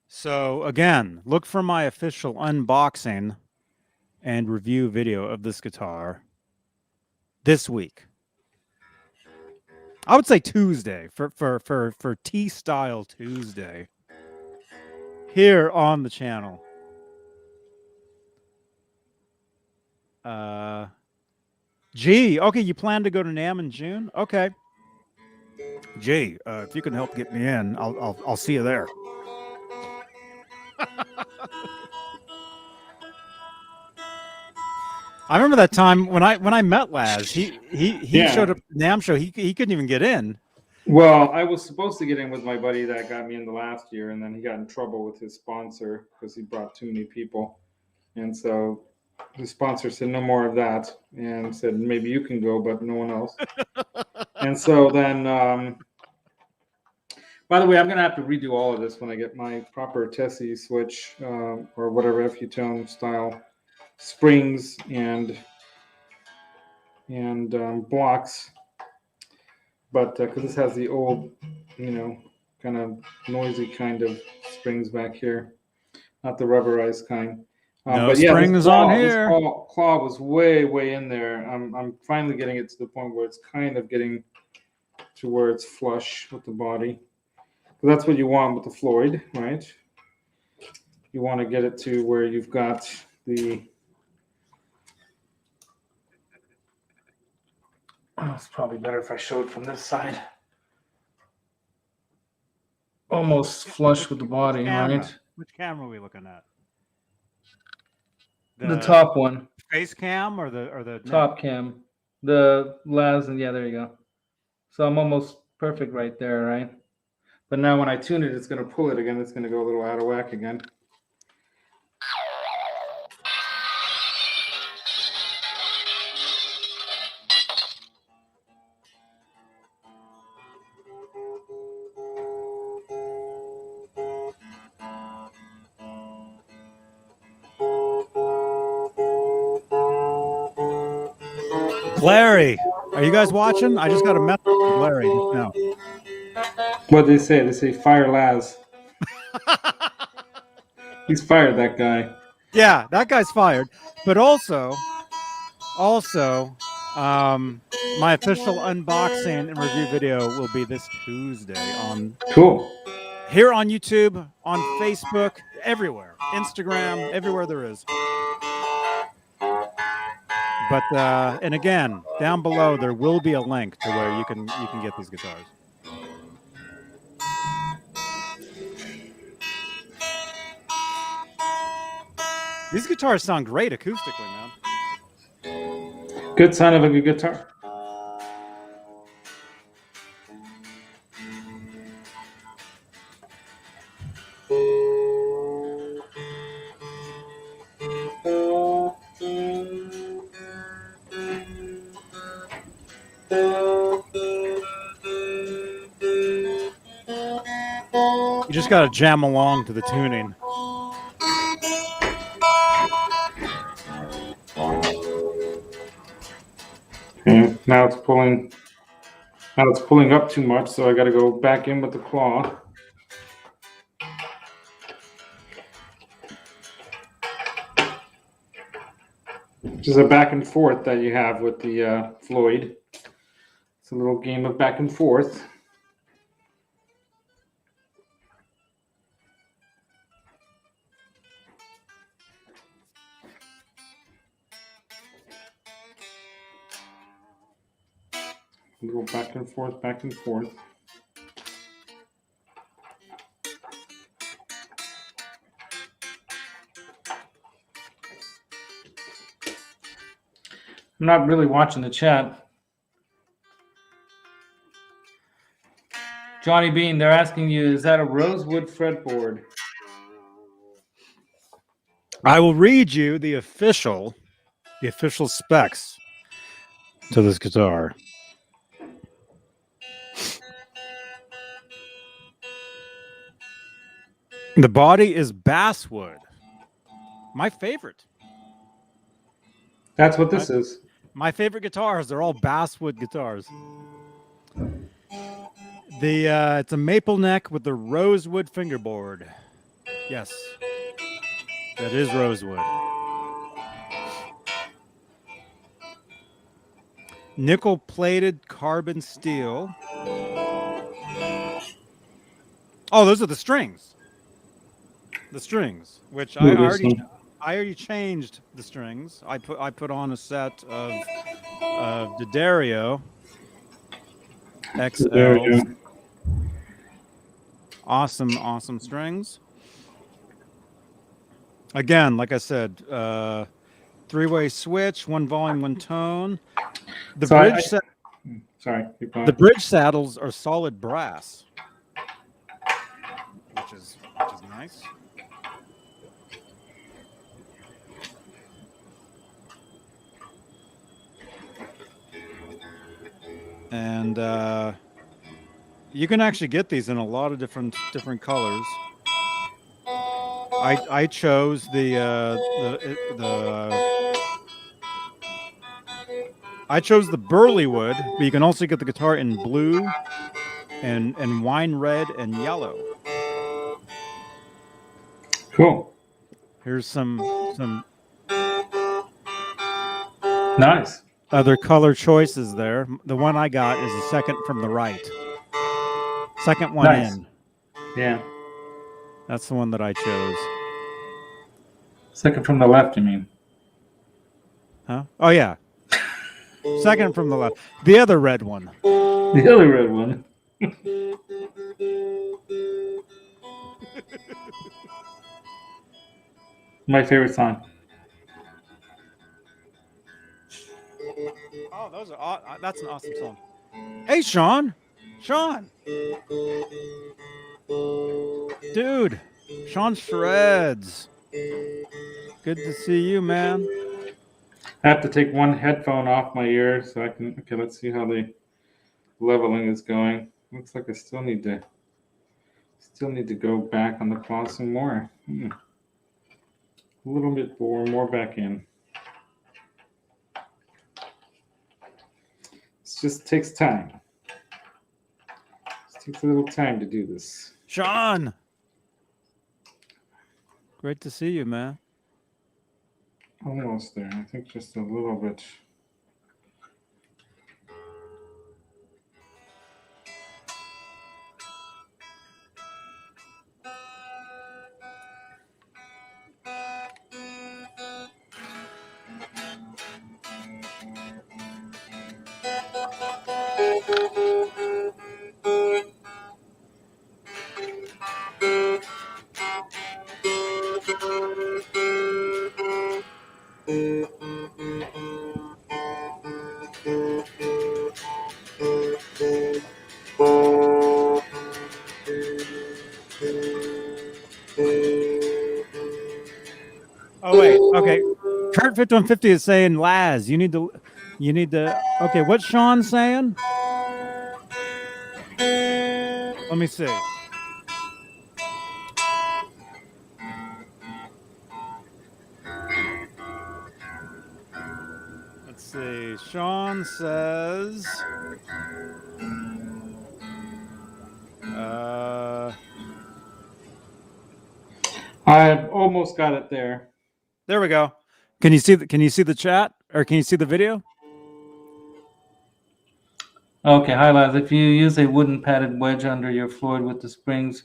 So again, look for my official unboxing and review video of this guitar this week. I would say Tuesday for T-Style Tuesday here on the channel. Gee, okay, you plan to go to NAMM in June? Okay. Gee, if you can help get me in, I'll see you there. I remember that time when I met Laz. He showed up at the NAMM show. He couldn't even get in. Well, I was supposed to get in with my buddy that got me in the last year, and then he got in trouble with his sponsor because he brought too many people. And so the sponsor said, no more of that, and said, maybe you can go, but no one else. And so then, by the way, I'm going to have to redo all of this when I get my proper Tessie switch or whatever FU tone style springs and blocks. But because this has the old, kind of noisy kind of springs back here, not the rubberized kind. No but yeah, springs on here. This claw was way in there. I'm finally getting it to the point where it's kind of getting to where it's flush with the body. So that's what you want with the Floyd, right? You want to get it to where you've got the. Oh, it's probably better if I show it from this side. Almost flush with the body, right? Which camera are we looking at? The top one. Face cam or the top cam. The Laz, and yeah, there you go. So I'm almost perfect right there, right? But now when I tune it, it's going to pull it again. It's going to go a little out of whack again. Glarry, are you guys watching? I just got a message from Glarry just now. What did they say? They say fire Laz. He's fired, that guy. Yeah, that guy's fired. But also, my official unboxing and review video will be this Tuesday on here on YouTube, on Facebook, everywhere, Instagram, everywhere there is. But and again, down below there will be a link to where you can get these guitars. These guitars sound great acoustically, man. Good sign of a good guitar. You just got to jam along to the tuning. Okay, now it's pulling. Now it's pulling up too much, so I got to go back in with the claw. Which is a back and forth that you have with the Floyd. It's a little game of back and forth. Go back and forth, back and forth. I'm not really watching the chat. Johnny Beane, they're asking you, is that a Rosewood Fretboard? I will read you the official specs to this guitar. The body is basswood. My favorite. That's what this is. My favorite guitars. They're all basswood guitars. It's a maple neck with the rosewood fingerboard. Yes, that is rosewood. Nickel-plated carbon steel. Oh, those are the strings. The strings, which I already changed the strings. I put on a set of D'Addario XLs. Awesome strings. Again, like I said, 3-way switch, 1 volume, 1 tone. The bridge saddles are solid brass, which is nice. And you can actually get these in a lot of different colors. I chose I chose the Burlywood, but you can also get the guitar in blue and wine red and yellow. Cool. Here's some nice other color choices there. The one I got is the second from the right. Second one in. Yeah. That's the one that I chose. Second from the left, you mean? Huh? Oh, yeah. Second from the left. The other red one. The other red one. My favorite song. Oh, that's an awesome song. Hey, Sean. Dude. Sean Shreds. Good to see you, man. I have to take one headphone off my ear so I can. Okay, let's see how the leveling is going. Looks like I still need to go back on the claw some more. A little bit more back in. It just takes time. It takes a little time to do this. Sean. Great to see you, man. Almost there. I think just a little bit. Oh wait, okay. Kurt 5150 is saying, Laz, you need to. Okay, what's Sean saying? Let me see. Let's see. Sean says. I've almost got it there. There we go. Can you see the chat, or can you see the video? Okay, hi Laz. If you use a wooden padded wedge under your Floyd with the springs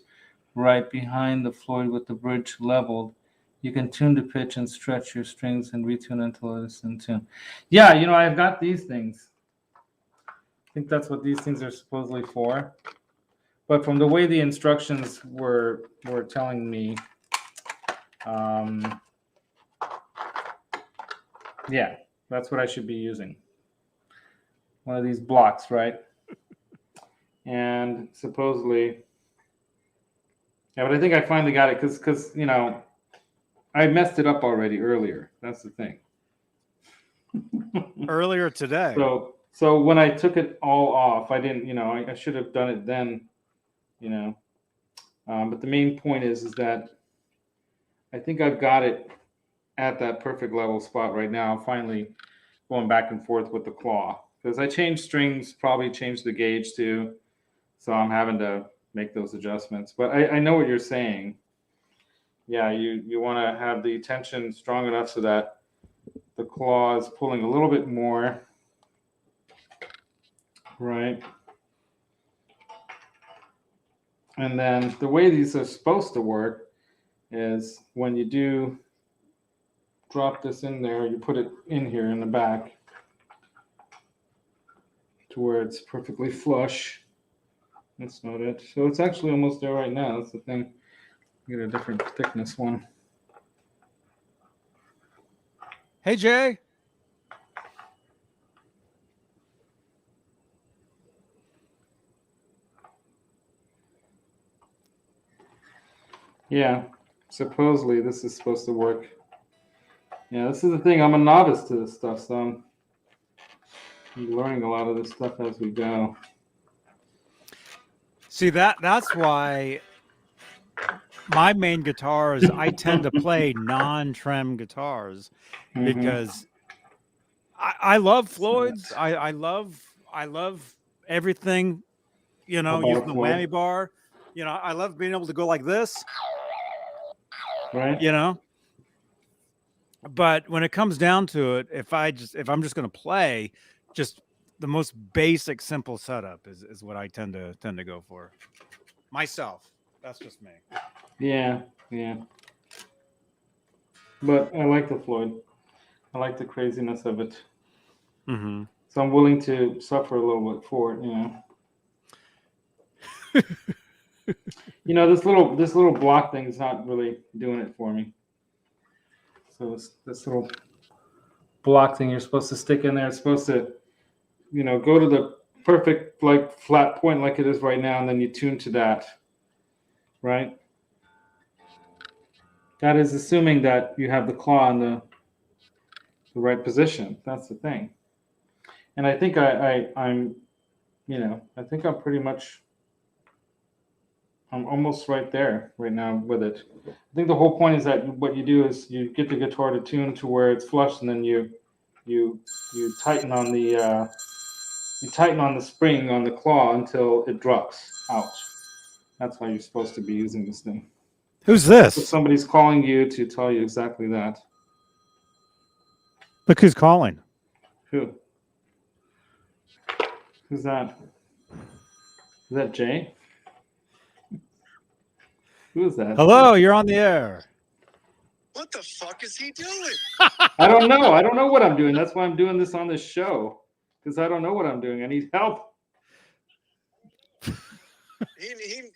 right behind the Floyd with the bridge leveled, you can tune the pitch and stretch your strings and retune until it's in tune. Yeah, I've got these things. I think that's what these things are supposedly for. But from the way the instructions were telling me, yeah, that's what I should be using. One of these blocks, right? And supposedly, yeah, but I think I finally got it because I messed it up already earlier. That's the thing. Earlier today. So when I took it all off, I didn't, I should have done it then, but the main point is that I think I've got it at that perfect level spot right now. I'm finally going back and forth with the claw because I changed strings, probably changed the gauge too. So I'm having to make those adjustments. But I know what you're saying. Yeah, you want to have the tension strong enough so that the claw is pulling a little bit more. Right. And then the way these are supposed to work is when you do drop this in there, you put it in here in the back to where it's perfectly flush. That's not it. So it's actually almost there right now. That's the thing. Get a different thickness one. Hey, Jay. Yeah, supposedly this is supposed to work. Yeah, this is the thing. I'm a novice to this stuff, so I'm learning a lot of this stuff as we go. See, that's why my main guitars, I tend to play non-trem guitars because I love Floyd's. I love everything, you know, using the whammy bar. You know, I love being able to go like this. Right. You know. But when it comes down to it, if I'm just going to play, just the most basic, simple setup is what I tend to go for. Myself. That's just me. Yeah, yeah. But I like the Floyd. I like the craziness of it. Mm-hmm. So I'm willing to suffer a little bit for it, you know. You know, this little block thing is not really doing it for me. So this little block thing you're supposed to stick in there, it's supposed to, you know, go to the perfect like flat point like it is right now, and then you tune to that. Right? That is assuming that you have the claw in the right position. That's the thing. And I think I'm, you know, I think I'm almost right there right now with it. I think the whole point is that what you do is you get the guitar to tune to where it's flush, and then you tighten on the spring on the claw until it drops out. That's how you're supposed to be using this thing. Who's this? So somebody's calling you to tell you exactly that. Look who's calling. Who? Who's that? Is that Jay? Who is that? Hello, you're on the air. What the fuck is he doing? I don't know. I don't know what I'm doing. That's why I'm doing this on this show, because I don't know what I'm doing. I need help.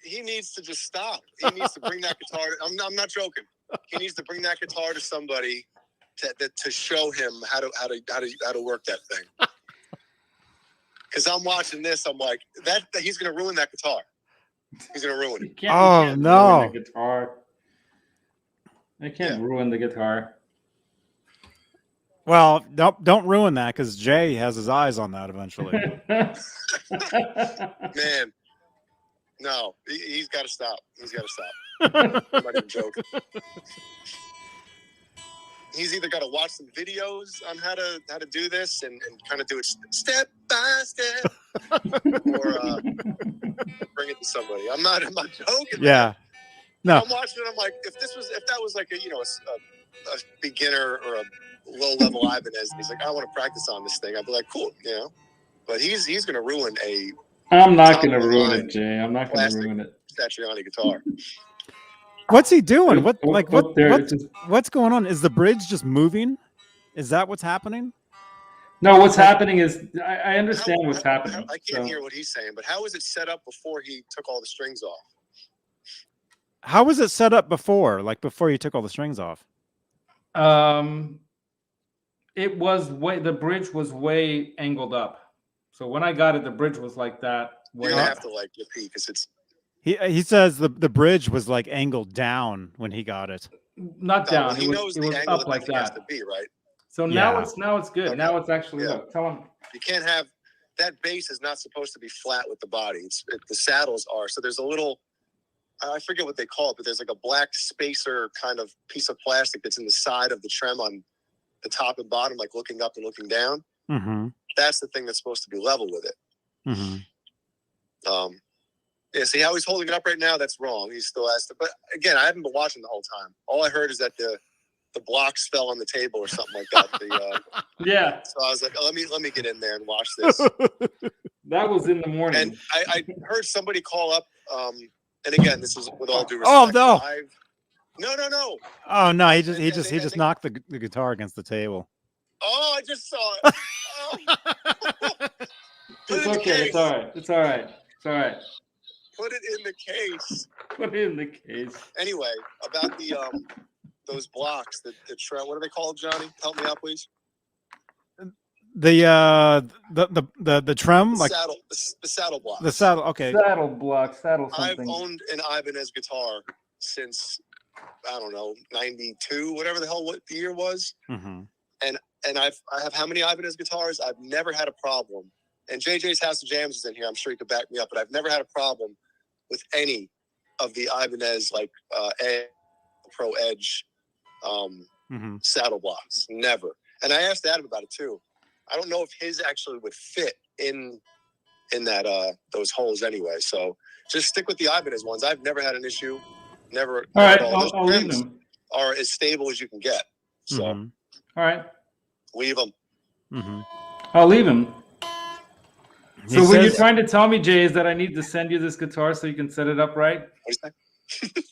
He needs to just stop. He needs to bring that guitar. I'm not joking. He needs to bring that guitar to somebody to show him how to work that thing. Because I'm watching this, I'm like, that he's gonna ruin that guitar. He's gonna ruin it. You can't no! Ruin the guitar. I can't ruin the guitar. Well, don't ruin that, because Jay has his eyes on that eventually. Man, no, he's got to stop. He's got to stop. I'm not even joking. He's either got to watch some videos on how to do this and kind of do it step by step, or bring it to somebody. I'm not joking. Yeah. No. I'm watching it. I'm like, if that was like a beginner or a low level Ibanez, he's like, I want to practice on this thing. I'd be like, cool, you know. But he's going to ruin a. I'm not going to ruin it, Jay. I'm not going to ruin it. Satriani guitar. What's he doing? What's going on? Is the bridge just moving? Is that what's happening? No, what's happening is I understand what's happening. I can't hear what he's saying, but how was it set up before he took all the strings off? How was it set up before? Like before you took all the strings off? It was the bridge was way angled up. So when I got it, the bridge was like that. You're gonna have to like repeat because it's. He says the bridge was like angled down when he got it. Not down. Well, he knows the angle up like that. Has to be, right? So now it's good. Okay. Now it's actually yeah. Look. Tell him. You can't have that bass is not supposed to be flat with the body. The saddles are. So there's a little. I forget what they call it, but there's like a black spacer kind of piece of plastic that's in the side of the trem on the top and bottom, like looking up and looking down. Mm-hmm. That's the thing that's supposed to be level with it. Mm-hmm. Yeah, see how he's holding it up right now? That's wrong. He still has to. But again, I haven't been watching the whole time. All I heard is that the blocks fell on the table or something like that. Yeah. So I was like, oh, let me get in there and watch this. That was in the morning. And I heard somebody call up. And again, this is with all due respect. Oh no! No. Oh no! He just knocked the guitar against the table. Oh, I just saw it. Oh. It's okay. It's all right. It's all right. It's all right. Put it in the case. Put it in the case. Anyway, about the those blocks, the trem. What are they called, Johnny? Help me out, please. The trem, like the saddle blocks. The saddle. Okay. Saddle block. Saddle something. I've owned an Ibanez guitar since I don't know 92, whatever the hell what the year was. Mm-hmm. And I have how many Ibanez guitars? I've never had a problem. And JJ's House of Jams is in here. I'm sure he could back me up, but I've never had a problem with any of the Ibanez like Pro Edge saddle blocks. Never. And I asked Adam about it too. I don't know if his actually would fit in that those holes anyway. So just stick with the Ibanez ones. I've never had an issue. Never. All right, I'll leave them. Are as stable as you can get. So all right, leave them. Mm-hmm. I'll leave him. So He what says- you're trying to tell me, Jay, is that I need to send you this guitar so you can set it up right?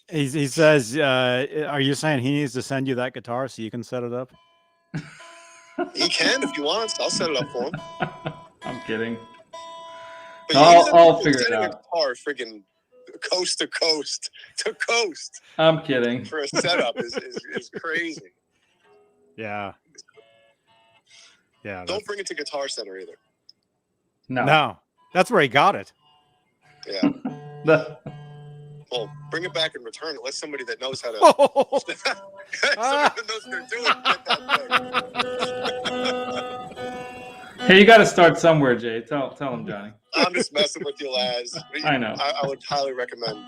He says, are you saying he needs to send you that guitar so you can set it up? He can if he wants. I'll set it up for him. I'm kidding. But I'll figure it sending out. a guitar friggin' coast to coast to coast I'm kidding. for a setup is crazy. Yeah. Yeah. Don't bring it to Guitar Center either. No. That's where he got it. Yeah. The- Well, bring it back and return it. Let somebody that knows how to. Oh, somebody that knows what they're doing get that thing. Hey, you got to start somewhere, Jay. Tell him, Johnny. I'm just messing with you, lads. I know. I would highly recommend,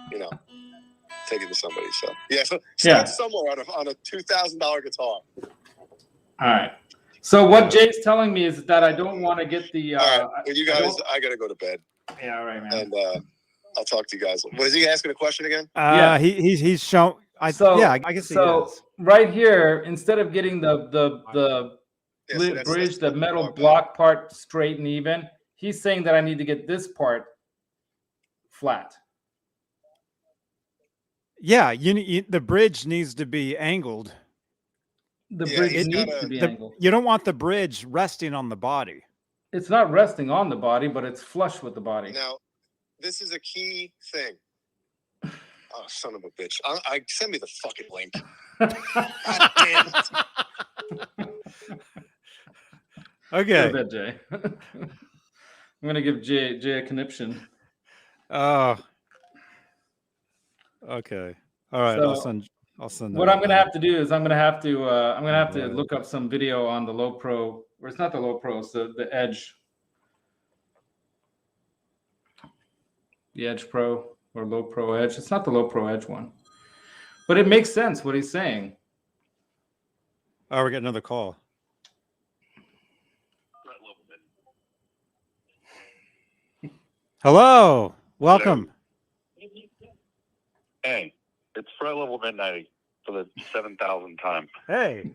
take it to somebody. So yeah, so start somewhere on a $2,000 guitar. All right. So what Jay's telling me is that I don't want to get the. All right, well, you guys, I gotta go to bed. Yeah, all right, man. And I'll talk to you guys. Was he asking a question again? Yeah. He's shown. I guess he is. Right here, instead of getting the Yeah, so that's bridge, the metal part. block part straight and even, he's saying that I need to get this part flat. Yeah, the bridge needs to be angled. The Yeah, bridge he's needs gotta- to be angled. You don't want the bridge resting on the body. It's not resting on the body, but it's flush with the body. Now, this is a key thing. Oh, son of a bitch! Send me the fucking link. God damn it! Okay. Go ahead, Jay. I'm gonna give Jay a conniption. Oh. Okay. All right. So, I'll send. What I'm gonna have to do is I'm gonna have to look up some video on the Low Pro, or it's not the Low Pro, it's the Edge. The Edge Pro or Low Pro Edge. It's not the Low Pro Edge one. But it makes sense what he's saying. Oh, we're getting another call. Hello. Welcome. Hey, it's Fret Level Midnight for the 7,000th time. Hey.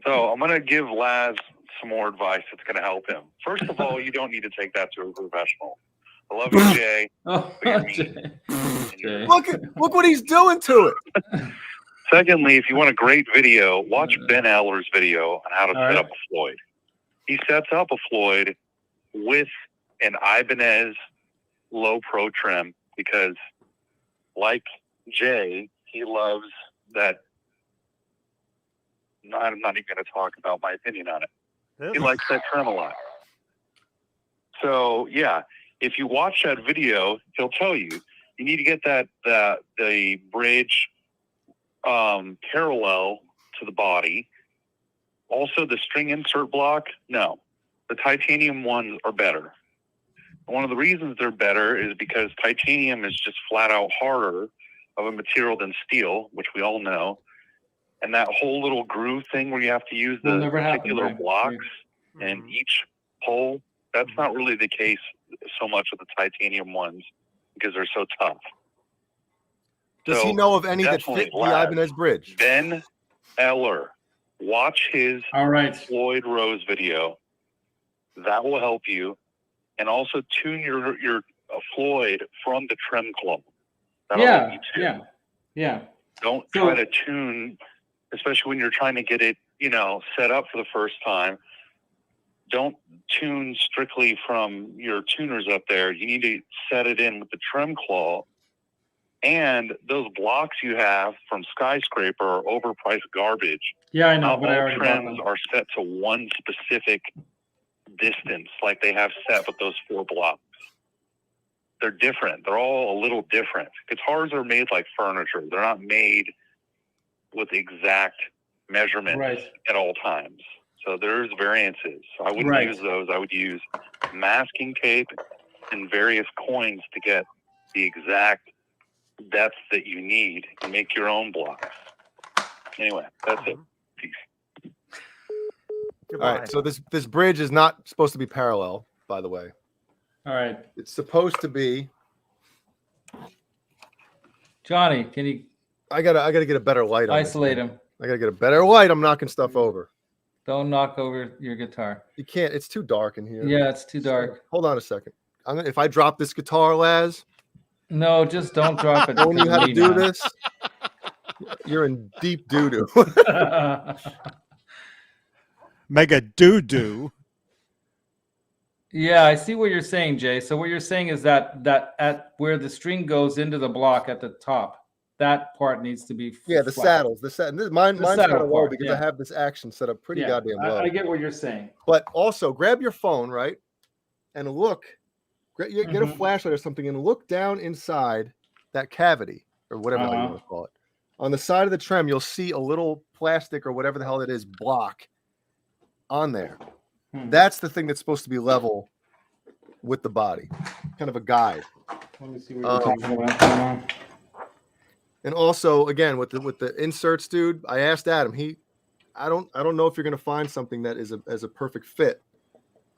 So I'm going to give Laz some more advice that's going to help him. First of all, you don't need to take that to a professional. I love you, Jay. Oh, but you're Jay. mean. Jay. Look what he's doing to it. Secondly, if you want a great video, watch Ben Eller's video on how to All set right. up a Floyd. He sets up a Floyd with an Ibanez Low Pro trim because, like Jay, he loves that. I'm not even going to talk about my opinion on it. He likes that trim a lot. So, yeah, if you watch that video, he'll tell you need to get the bridge parallel to the body. Also, the string insert block, no. The titanium ones are better. One of the reasons they're better is because titanium is just flat out harder of a material than steel, which we all know. And that whole little groove thing where you have to use the particular blocks and each hole, that's not really the case so much with the titanium ones because they're so tough. Does he know of any that fit the Ibanez bridge? Ben Eller, watch his Floyd Rose video. That will help you. And also tune your Floyd from the trem claw. That'll help you too. Yeah. Don't try to tune, especially when you're trying to get it, set up for the first time. Don't tune strictly from your tuners up there. You need to set it in with the trem claw. And those blocks you have from Skyscraper are overpriced garbage. Yeah, I know. Not all trems are set to one specific distance like they have set with those 4 blocks. They're different. They're all a little different. Guitars are made like furniture. They're not made with exact measurements at all times. So there's variances. So I wouldn't use those. I would use masking tape and various coins to get the exact depth that you need and make your own blocks. Anyway, that's it. Peace. Goodbye. All right, so this bridge is not supposed to be parallel, by the way. All right. It's supposed to be. Johnny, can you? I gotta get a better light on isolate him. I gotta get a better light. I'm knocking stuff over. Don't knock over your guitar. You can't. It's too dark in here. Yeah, it's too dark. Hold on a second. If I drop this guitar, Laz. No, just don't drop it. Knowing you how to do this, you're in deep doo-doo. Mega doo-doo. Yeah, I see what you're saying, Jay. So what you're saying is that at where the string goes into the block at the top, that part needs to be the saddles. Mine's kind of low because I have this action set up pretty goddamn low. I get what you're saying. But also, grab your phone, right, and look. Get a flashlight or something and look down inside that cavity or whatever you want to call it. On the side of the trem, you'll see a little plastic or whatever the hell it is block on there. That's the thing that's supposed to be level with the body, kind of a guide. Let me see what you're talking about. And also, again, with the inserts, dude, I asked Adam. I don't know if you're gonna find something that is a perfect fit.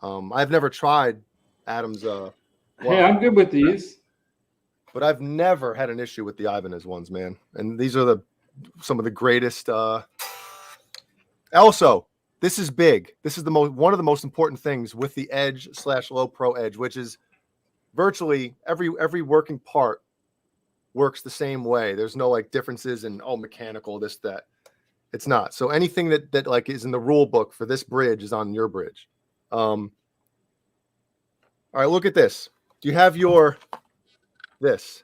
I've never tried Adam's. Hey, I'm good with these. But I've never had an issue with the Ibanez ones, man. And these are some of the greatest. Also, this is big. This is one of the most important things with the Edge/Low Pro Edge, which is virtually every working part works the same way. There's no like differences in mechanical this that. It's not. So anything that like is in the rule book for this bridge is on your bridge. All right, look at this. Do you have this?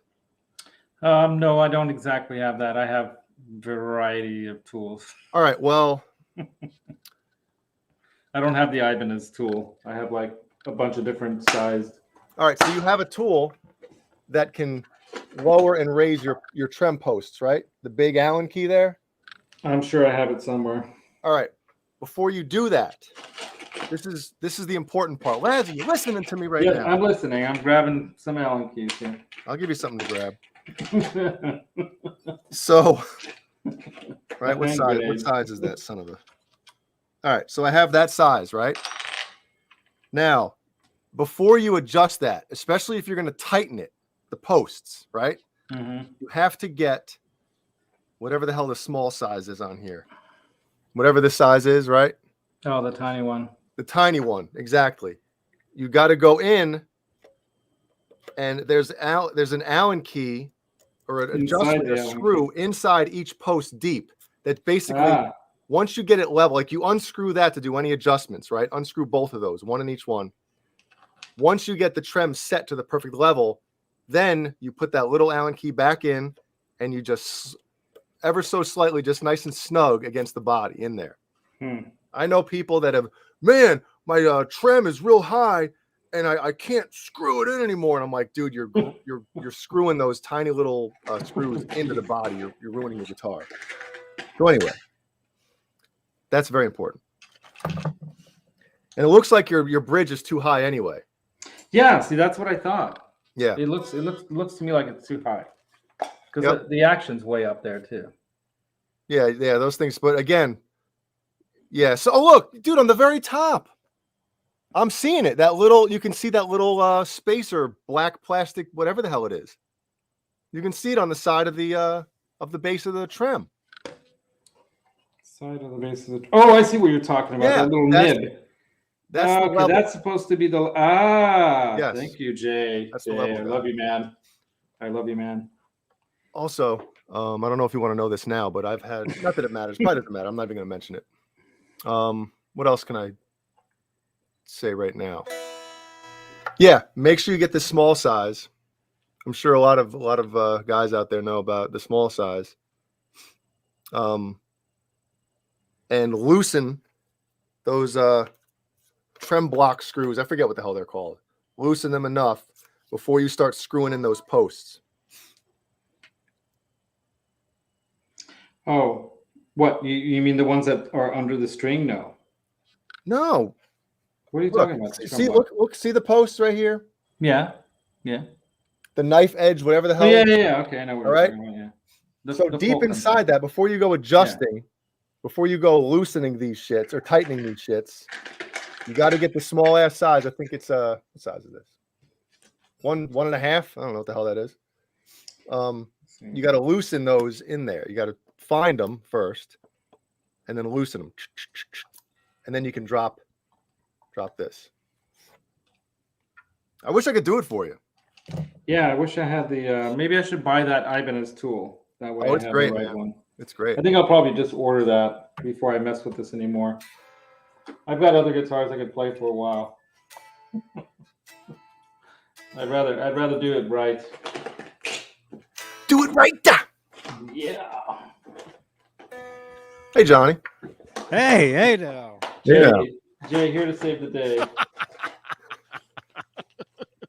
No, I don't exactly have that. I have variety of tools. All right, well. I don't have the Ibanez tool. I have like a bunch of different sized. All right, so you have a tool that can lower and raise your trem posts, right? The big Allen key there? I'm sure I have it somewhere. All right, before you do that, this is the important part. Laz, are you listening to me now? Yeah, I'm listening. I'm grabbing some Allen keys here. I'll give you something to grab. So, right, what size is that son of a? All right, so I have that size, right? Now, before you adjust that, especially if you're going to tighten it, the posts, right? You have to get whatever the hell the small size is on here. Whatever the size is, right? Oh, the tiny one. The tiny one, exactly. You got to go in, and there's an Allen key or an adjustment or screw inside each post deep. That basically, once you get it level, like you unscrew that to do any adjustments, right? Unscrew both of those, one in each one. Once you get the trem set to the perfect level, then you put that little Allen key back in, and you just ever so slightly, just nice and snug against the body in there. I know people that have, man, my trem is real high and I can't screw it in anymore. And I'm like, dude, you're screwing those tiny little screws into the body. You're ruining your guitar. So anyway, that's very important. And it looks like your bridge is too high anyway. Yeah, see, that's what I thought. Yeah. It looks to me like it's too high because Yep. the action's way up there too. Yeah, those things. But again, yeah. So look, dude, on the very top, I'm seeing it. That little, you can see that little spacer, black plastic, whatever the hell it is. You can see it on the side of the base of the trim. Side of the base of the. Oh, I see what you're talking about. Yeah, that little nib. That's the okay, level. that's supposed to be the. Yes. Thank you, Jay. That's the Jay, level I guy. love you, man. I love you, man. Also, I don't know if you want to know this now, but I've had, not that it matters, probably doesn't matter. I'm not even going to mention it. What else can I say right now? Yeah, make sure you get the small size. I'm sure a lot of guys out there know about the small size. And loosen those trem block screws. I forget what the hell they're called. Loosen them enough before you start screwing in those posts. Oh, what you mean the ones that are under the string? No. What are you Look, talking about? see, look, see the posts right here? Yeah. The knife edge, whatever the hell. Oh, yeah. Okay, I know what All you're right. talking about. Yeah. So deep inside that, before you go adjusting, before you go loosening these shits or tightening these shits, you got to get the small ass size. I think it's what size is this? 1.5. I don't know what the hell that is. You got to loosen those in there. You got to find them first, and then loosen them, and then you can drop this. I wish I could do it for you. Yeah, I wish I had the. Maybe I should buy that Ibanez tool. That way, It's I have great, the right man. one. It's great. I think I'll probably just order that before I mess with this anymore. I've got other guitars I could play for a while. I'd rather do it right. Do it right. Yeah. Hey, Johnny. Hey now. Jay, here to save the day.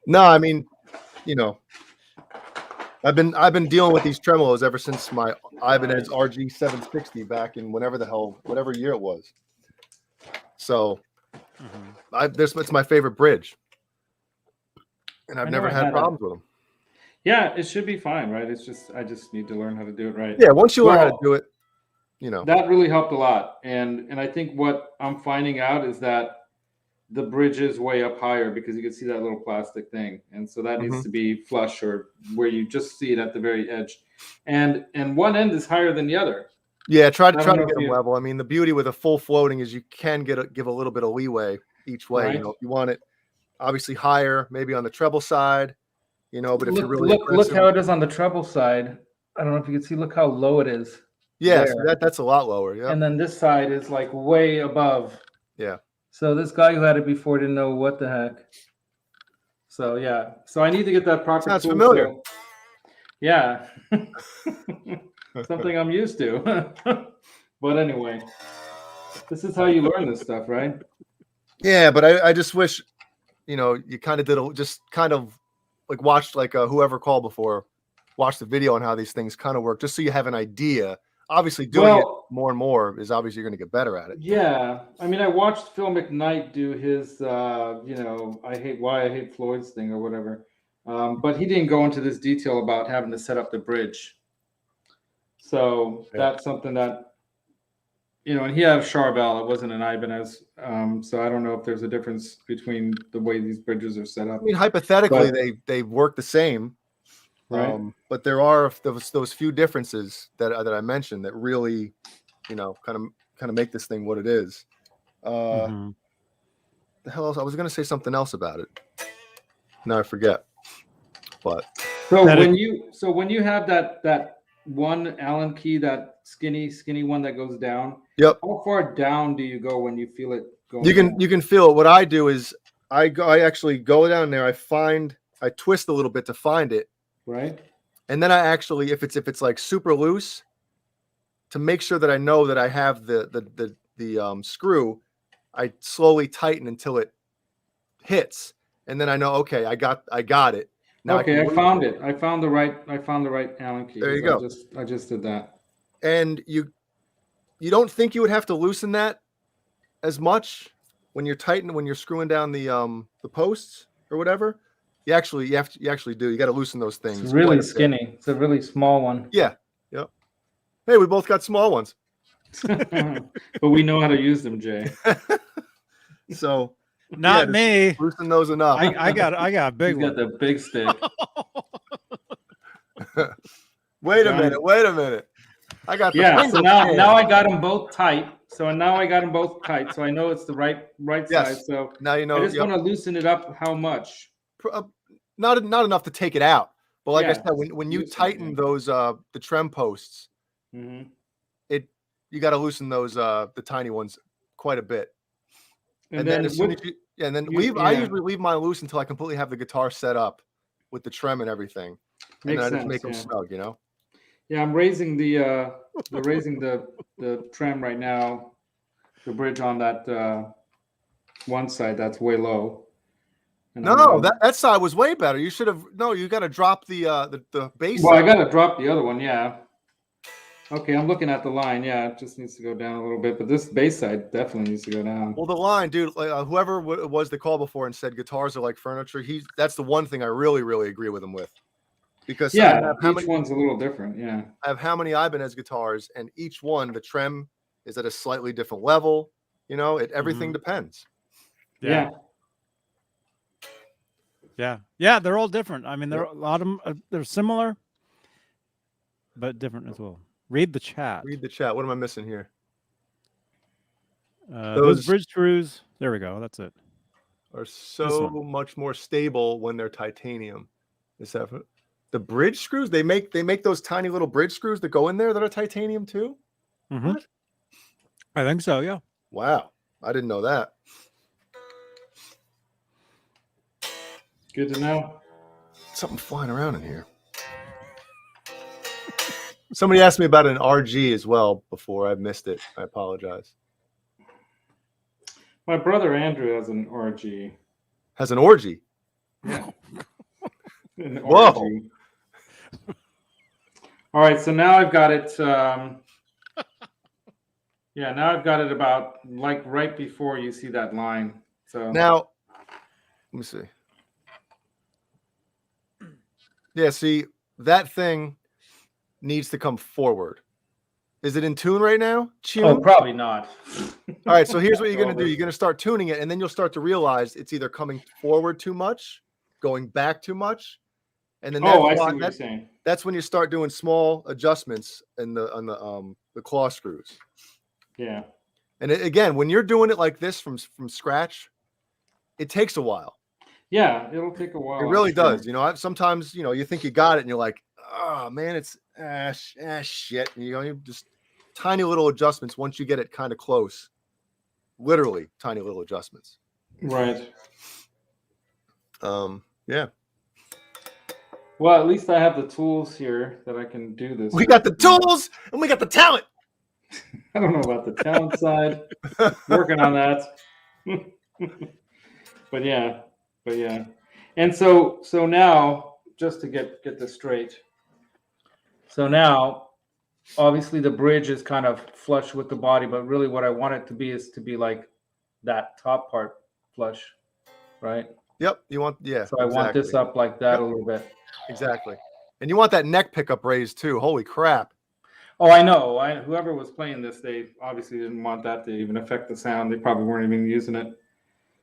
No, I mean, I've been dealing with these tremolos ever since my Ibanez RG 760 back in whatever year it was. So, it's my favorite bridge, and I've never had problems with them. Yeah, it should be fine, right? I just need to learn how to do it right. Yeah, once you learn how to do it, that really helped a lot. And I think what I'm finding out is that the bridge is way up higher because you can see that little plastic thing, and so that needs to be flush or where you just see it at the very edge, and one end is higher than the other. Yeah, try to get them level. I mean, the beauty with a full floating is you can give a little bit of leeway each way. Right. If you want it obviously higher, maybe on the treble side, but if you're really look how it is on the treble side. I don't know if you can see. Look how low it is. Yeah, so that's a lot lower. Yeah, and then this side is like way above. Yeah. So this guy who had it before didn't know what the heck. So yeah, so I need to get that proper. Sounds familiar. Yeah, something I'm used to. But anyway, this is how you learn this stuff, right? Yeah, but I just wish, you kind of did like watched like whoever called before, watch the video on how these things kind of work, just so you have an idea. Obviously, doing it more and more is obviously you're going to get better at it. Yeah, I mean, I watched Phil McKnight do his, I hate Floyd's thing or whatever, but he didn't go into this detail about having to set up the bridge. So that's something that, and he had a Charvel. It wasn't an Ibanez, so I don't know if there's a difference between the way these bridges are set up. I mean, hypothetically, they work the same. Right. But there are those few differences that I mentioned that really, kind of make this thing what it is. The hell else? I was going to say something else about it. Now I forget. But so when you have that one Allen key, that skinny one that goes down. Yep. How far down do you go when you feel it going? You can feel it. What I do is I actually go down there. I twist a little bit to find it. Right. And then I actually, if it's like super loose, to make sure that I know that I have the screw, I slowly tighten until it hits, and then I know, okay, I got it. Now okay, I found it. I found the right Allen key. There you go. I just did that. And you don't think you would have to loosen that as much when you're screwing down the posts or whatever, you actually do. You got to loosen those things. It's really skinny. It's a really small one. Yeah. Yep. Hey, we both got small ones. But we know how to use them, Jay. So Not me. loosen those enough. I got a big He's got one. the big stick. Wait a minute. I got the So now I got them both tight. So now I got them both tight. So I know it's the right side. So now you know. I just want to loosen it up. How much? Not enough to take it out, but like I Yeah, said, when you tighten those the trem posts, Mm-hmm. you got to loosen those the tiny ones quite a bit. And then as soon as I usually leave mine loose until I completely have the guitar set up with the trem and everything, and then I just make them snug, you know. Yeah, I'm raising the trem right now, the bridge on that one side that's way low. And that side was way better. You should have you got to drop the bass. Well, I got to drop the other one, yeah. Okay, I'm looking at the line. Yeah, it just needs to go down a little bit, but this bass side definitely needs to go down. Well, the line, dude, whoever was the call before and said guitars are like furniture, that's the one thing I really, really agree with him with. Because each one's a little different. Yeah, I have how many Ibanez guitars, and each one, the trem is at a slightly different level. You know, everything depends. Yeah. They're all different. I mean, a lot of them they're similar, but different as well. Read the chat. What am I missing here? Those bridge screws. There we go. That's it. Are so much more stable when they're titanium. Is that the bridge screws? They make those tiny little bridge screws that go in there that are titanium too. Mm-hmm. What? I think so. Yeah. Wow, I didn't know that. Good to know. Something flying around in here. Somebody asked me about an RG as well before. I missed it. I apologize. My brother Andrew has an RG. Has an orgy? Yeah. Whoa. RG. All right, so now I've got it. Now I've got it about like right before you see that line. So now, let me see. Yeah, see, that thing needs to come forward. Is it in tune right now? Oh, probably not. All right, so here's what you're going to do. You're going to start tuning it, and then you'll start to realize it's either coming forward too much, going back too much, and then that's when you start doing small adjustments on the claw screws. Yeah. And again, when you're doing it like this from scratch, it takes a while. Yeah, it'll take a while. It really does. You know, sometimes, you think you got it and you're like, oh man, it's shit. And, you just tiny little adjustments once you get it kind of close. Literally tiny little adjustments. Right. Yeah. Well, at least I have the tools here that I can do this. We got the tools and we got the talent. I don't know about the talent side. Working on that. But yeah. And so now, just to get this straight. So now, obviously the bridge is kind of flush with the body, but really what I want it to be is to be like that top part flush, right? Yep. So I want this up like that a little bit. Exactly. And you want that neck pickup raised too. Holy crap. Oh, I know. Whoever was playing this, they obviously didn't want that to even affect the sound. They probably weren't even using it.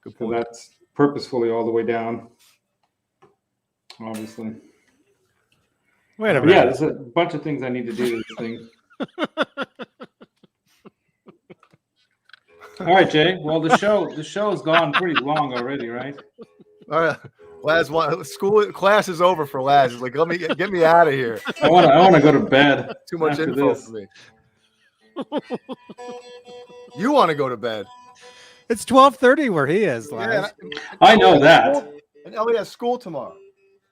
Good So point. that's purposefully all the way down. Obviously. Wait a minute. Yeah, there's a bunch of things I need to do to this thing. All right, Jay. Well, the show's gone pretty long already, right? All right. Laz, class is over for Laz. He's like, get me out of here. I want to go to bed. Too much info for me. You want to go to bed? It's 12:30 where he is, Laz. Yeah, I know that. And Ellie has school tomorrow,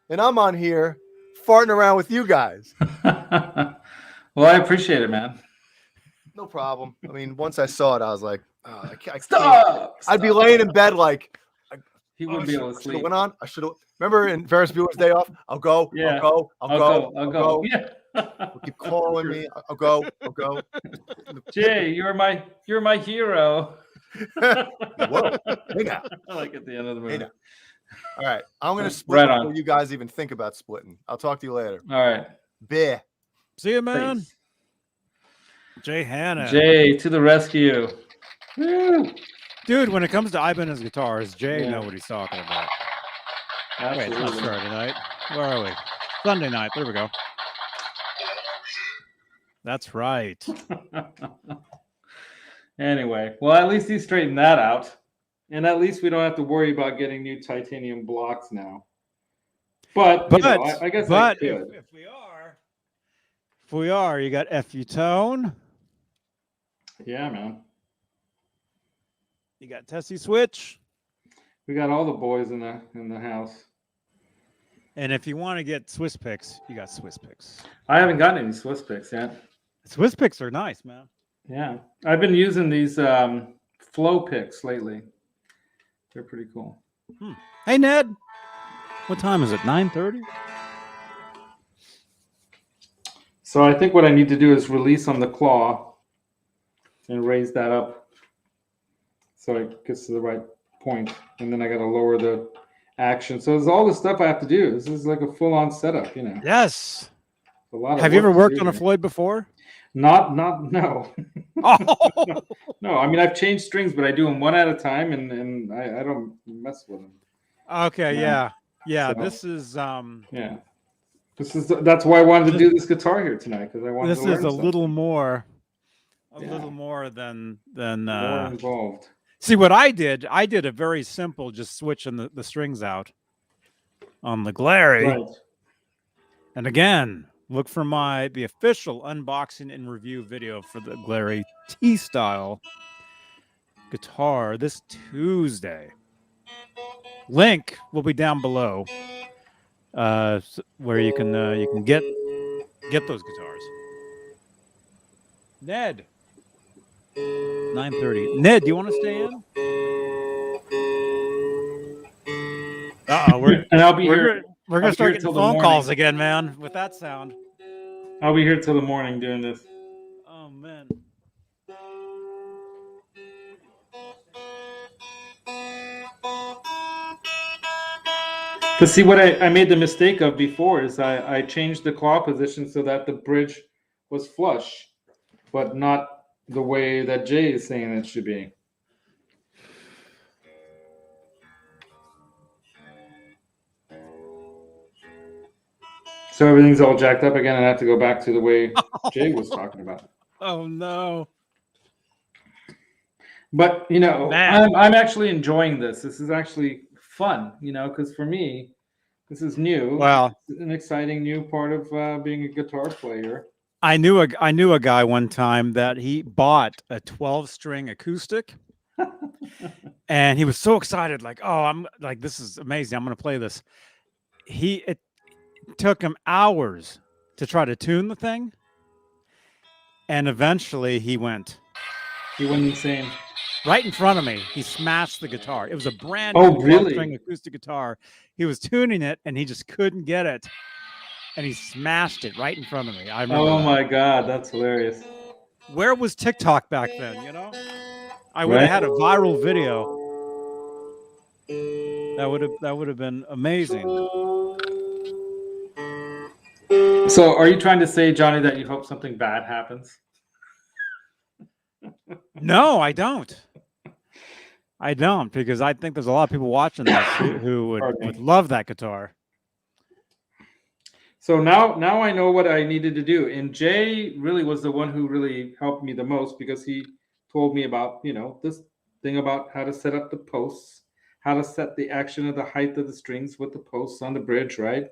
and I'm on here farting around with you guys. Well, I appreciate it, man. No problem. I mean, once I saw it, I was like, oh, I can't. Stop. I'd be laying in bed like, He wouldn't be able to sleep. Went on. I should have. Remember in Ferris Bueller's Day Off? I'll go. Yeah. I'll go. Yeah. Keep calling me. I'll go. Jay, you're my hero. Whoa. Hey now. Like at the end of the movie. All right. I'm going to split Right on. before you guys even think about splitting. I'll talk to you later. All right. Bear. See you, man. Thanks. Jay Hanna. Jay to the rescue. Woo. Dude, when it comes to Ibanez guitars, Jay Yeah. know what he's talking about. Wait, it's Absolutely. not Saturday night. Where are we? Sunday night. There we go. That's right. Anyway, well, at least he straightened that out. And at least we don't have to worry about getting new titanium blocks now. But, you know, I guess I could. if we are, you got FU Tone. Yeah, man. You got Tessie Switch. We got all the boys in the house. And if you want to get Swiss picks, you got Swiss picks. I haven't gotten any Swiss picks yet. Swiss picks are nice, man. Yeah. I've been using these flow picks lately. They're pretty cool. Hey, Ned. What time is it? 9:30? So I think what I need to do is release on the claw and raise that up so it gets to the right point. And then I got to lower the action. So there's all this stuff I have to do. This is like a full-on setup, you know. Yes. A lot of Have you ever work to worked do on a here. Floyd before? No. Oh, No, I mean, I've changed strings, but I do them one at a time, and I don't mess with them. okay. No. Yeah. Yeah. So- This is Yeah. That's why I wanted to do this guitar here tonight, because I wanted this to learn is a something. little more than more involved. see what I did a very simple, just switching the strings out on the Glarry. Right. And again, look for the official unboxing and review video for the Glarry T-style guitar this Tuesday. Link will be down below, where you can get those guitars. Ned, 9:30. Ned, do you want to stay in? We're And I'll be here. we're I'll gonna be start here getting till the phone morning. calls again, man. With that sound. I'll be here till the morning doing this. Oh man. Because see, what I made the mistake of before is I changed the claw position so that the bridge was flush, but not the way that Jay is saying it should be. So everything's all jacked up again, and I have to go back to the way Jay was talking about. Oh no. But you know, Man. I'm actually enjoying this. This is actually fun, you know, because for me, this is new. Well, It's an exciting new part of being a guitar player. I knew a guy one time that he bought a 12-string acoustic, and he was so excited, like, "Oh, I'm like, this is amazing! I'm going to play this." It took him hours to try to tune the thing, and eventually he went insane. right in front of me. He smashed the guitar. It was a brand Oh, new really? 12-string acoustic guitar. He was tuning it, and he just couldn't get it, and he smashed it right in front of me. I remember. Oh that. my God, that's hilarious. Where was TikTok back then? You know, I would have Right. had a viral video. That would have been amazing. So, are you trying to say, Johnny, that you hope something bad happens? No, I don't. I don't, because I think there's a lot of people watching this who would love that guitar. So now I know what I needed to do. And Jay really was the one who really helped me the most, because he told me about, you know, this thing about how to set up the posts, how to set the action of the height of the strings with the posts on the bridge, right?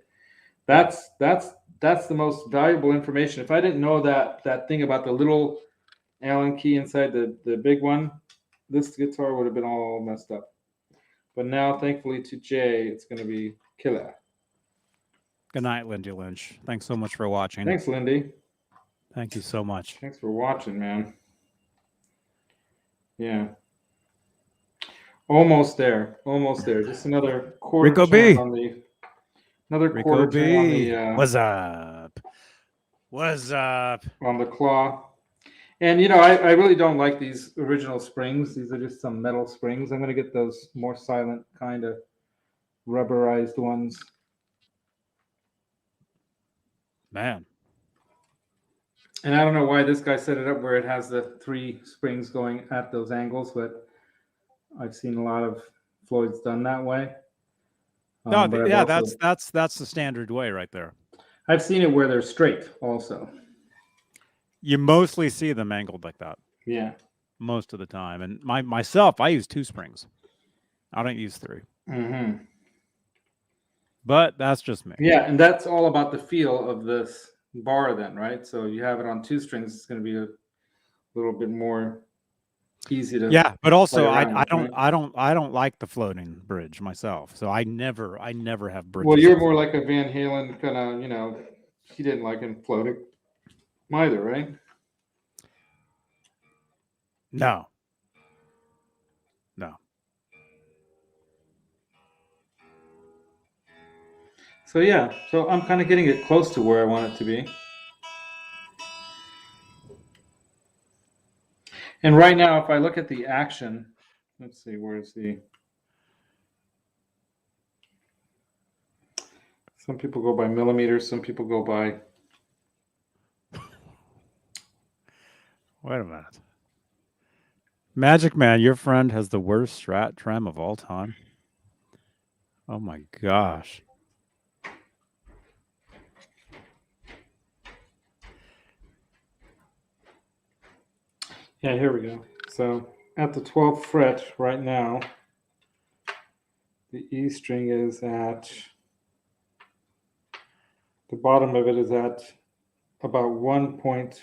That's the most valuable information. If I didn't know that thing about the little Allen key inside the big one, this guitar would have been all messed up. But now, thankfully to Jay, it's going to be killer. Good night, Lindy Lynch. Thanks so much for watching. Thanks, Lindy. Thank you so much. Thanks for watching, man. Yeah. Almost there. Almost there. Just another quarter Rico turn B. on the another Rico quarter turn on B. the What's up? What's up? on the claw. And you know, I really don't like these original springs. These are just some metal springs. I'm gonna get those more silent kind of rubberized ones. Man. And I don't know why this guy set it up where it has the 3 springs going at those angles, but I've seen a lot of Floyd's done that way. No, But yeah, also, that's the standard way right there. I've seen it where they're straight also. You mostly see them angled like that. Yeah. Most of the time. And myself, I use 2 springs. I don't use 3. Mm-hmm. But that's just me. Yeah, and that's all about the feel of this bar then, right? So you have it on 2 strings, it's going to be a little bit more easy to but also play around with, right? I don't like the floating bridge myself. So I never have bridges. Well, you're more like a Van Halen kind of, he didn't like him floating either, right? No. So yeah, so I'm kind of getting it close to where I want it to be. And right now, if I look at the action, let's see, where's the... Some people go by millimeters, some people go by... Wait a minute. Magic Man, your friend has the worst strat trem of all time. Oh my gosh. Yeah, here we go. So at the 12th fret right now, the E string is at, the bottom of it is at about 1.5,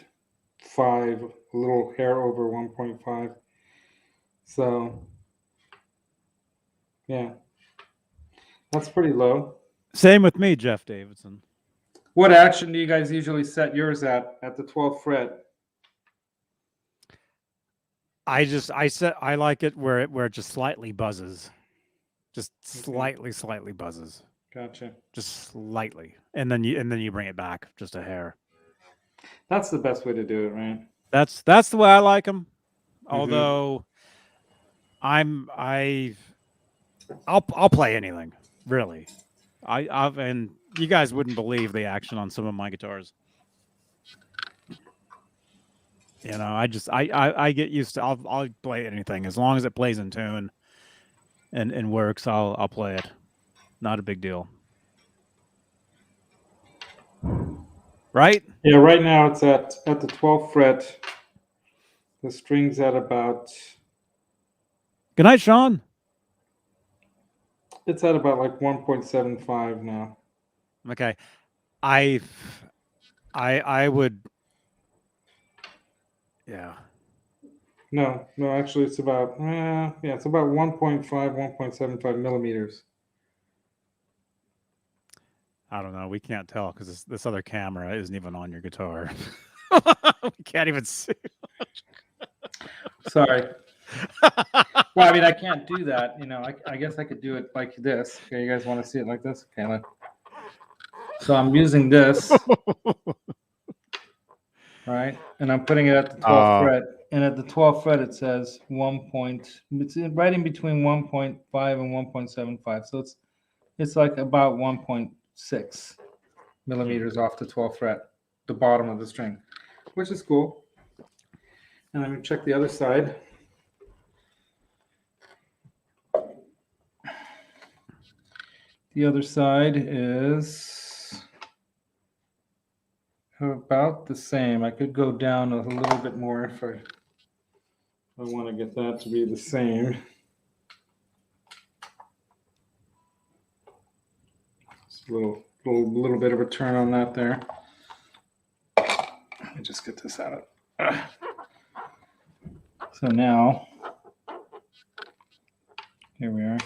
a little hair over 1.5. So, yeah, that's pretty low. Same with me, Jeff Davidson. What action do you guys usually set yours at the 12th fret? I like it where it just slightly buzzes. Just slightly buzzes. Gotcha. Just slightly. And then you bring it back just a hair. That's the best way to do it, right? That's the way I like them. Although I'll play anything, really. And you guys wouldn't believe the action on some of my guitars. I get used to. I'll play anything as long as it plays in tune and works. I'll play it. Not a big deal. Right? Yeah, right now it's at the 12th fret. The string's at about... Good night, Sean. It's at about like 1.75 now. Okay. I would... Yeah. No, actually it's about, it's about 1.5, 1.75 millimeters. I don't know. We can't tell because this other camera isn't even on your guitar. We can't even see. Sorry. Well, I mean, I can't do that. I guess I could do it like this. Okay, you guys want to see it like this? Okay, so I'm using this, right? And I'm putting it at the 12th fret. And at the 12th fret, it says it's right in between 1.5 and 1.75. So it's like about 1.6 millimeters off the 12th fret, the bottom of the string, which is cool. And I'm going to check the other side. The other side is about the same. I could go down a little bit more if I want to get that to be the same. Just a little bit of a turn on that there. Let me just get this out. So now, here we are.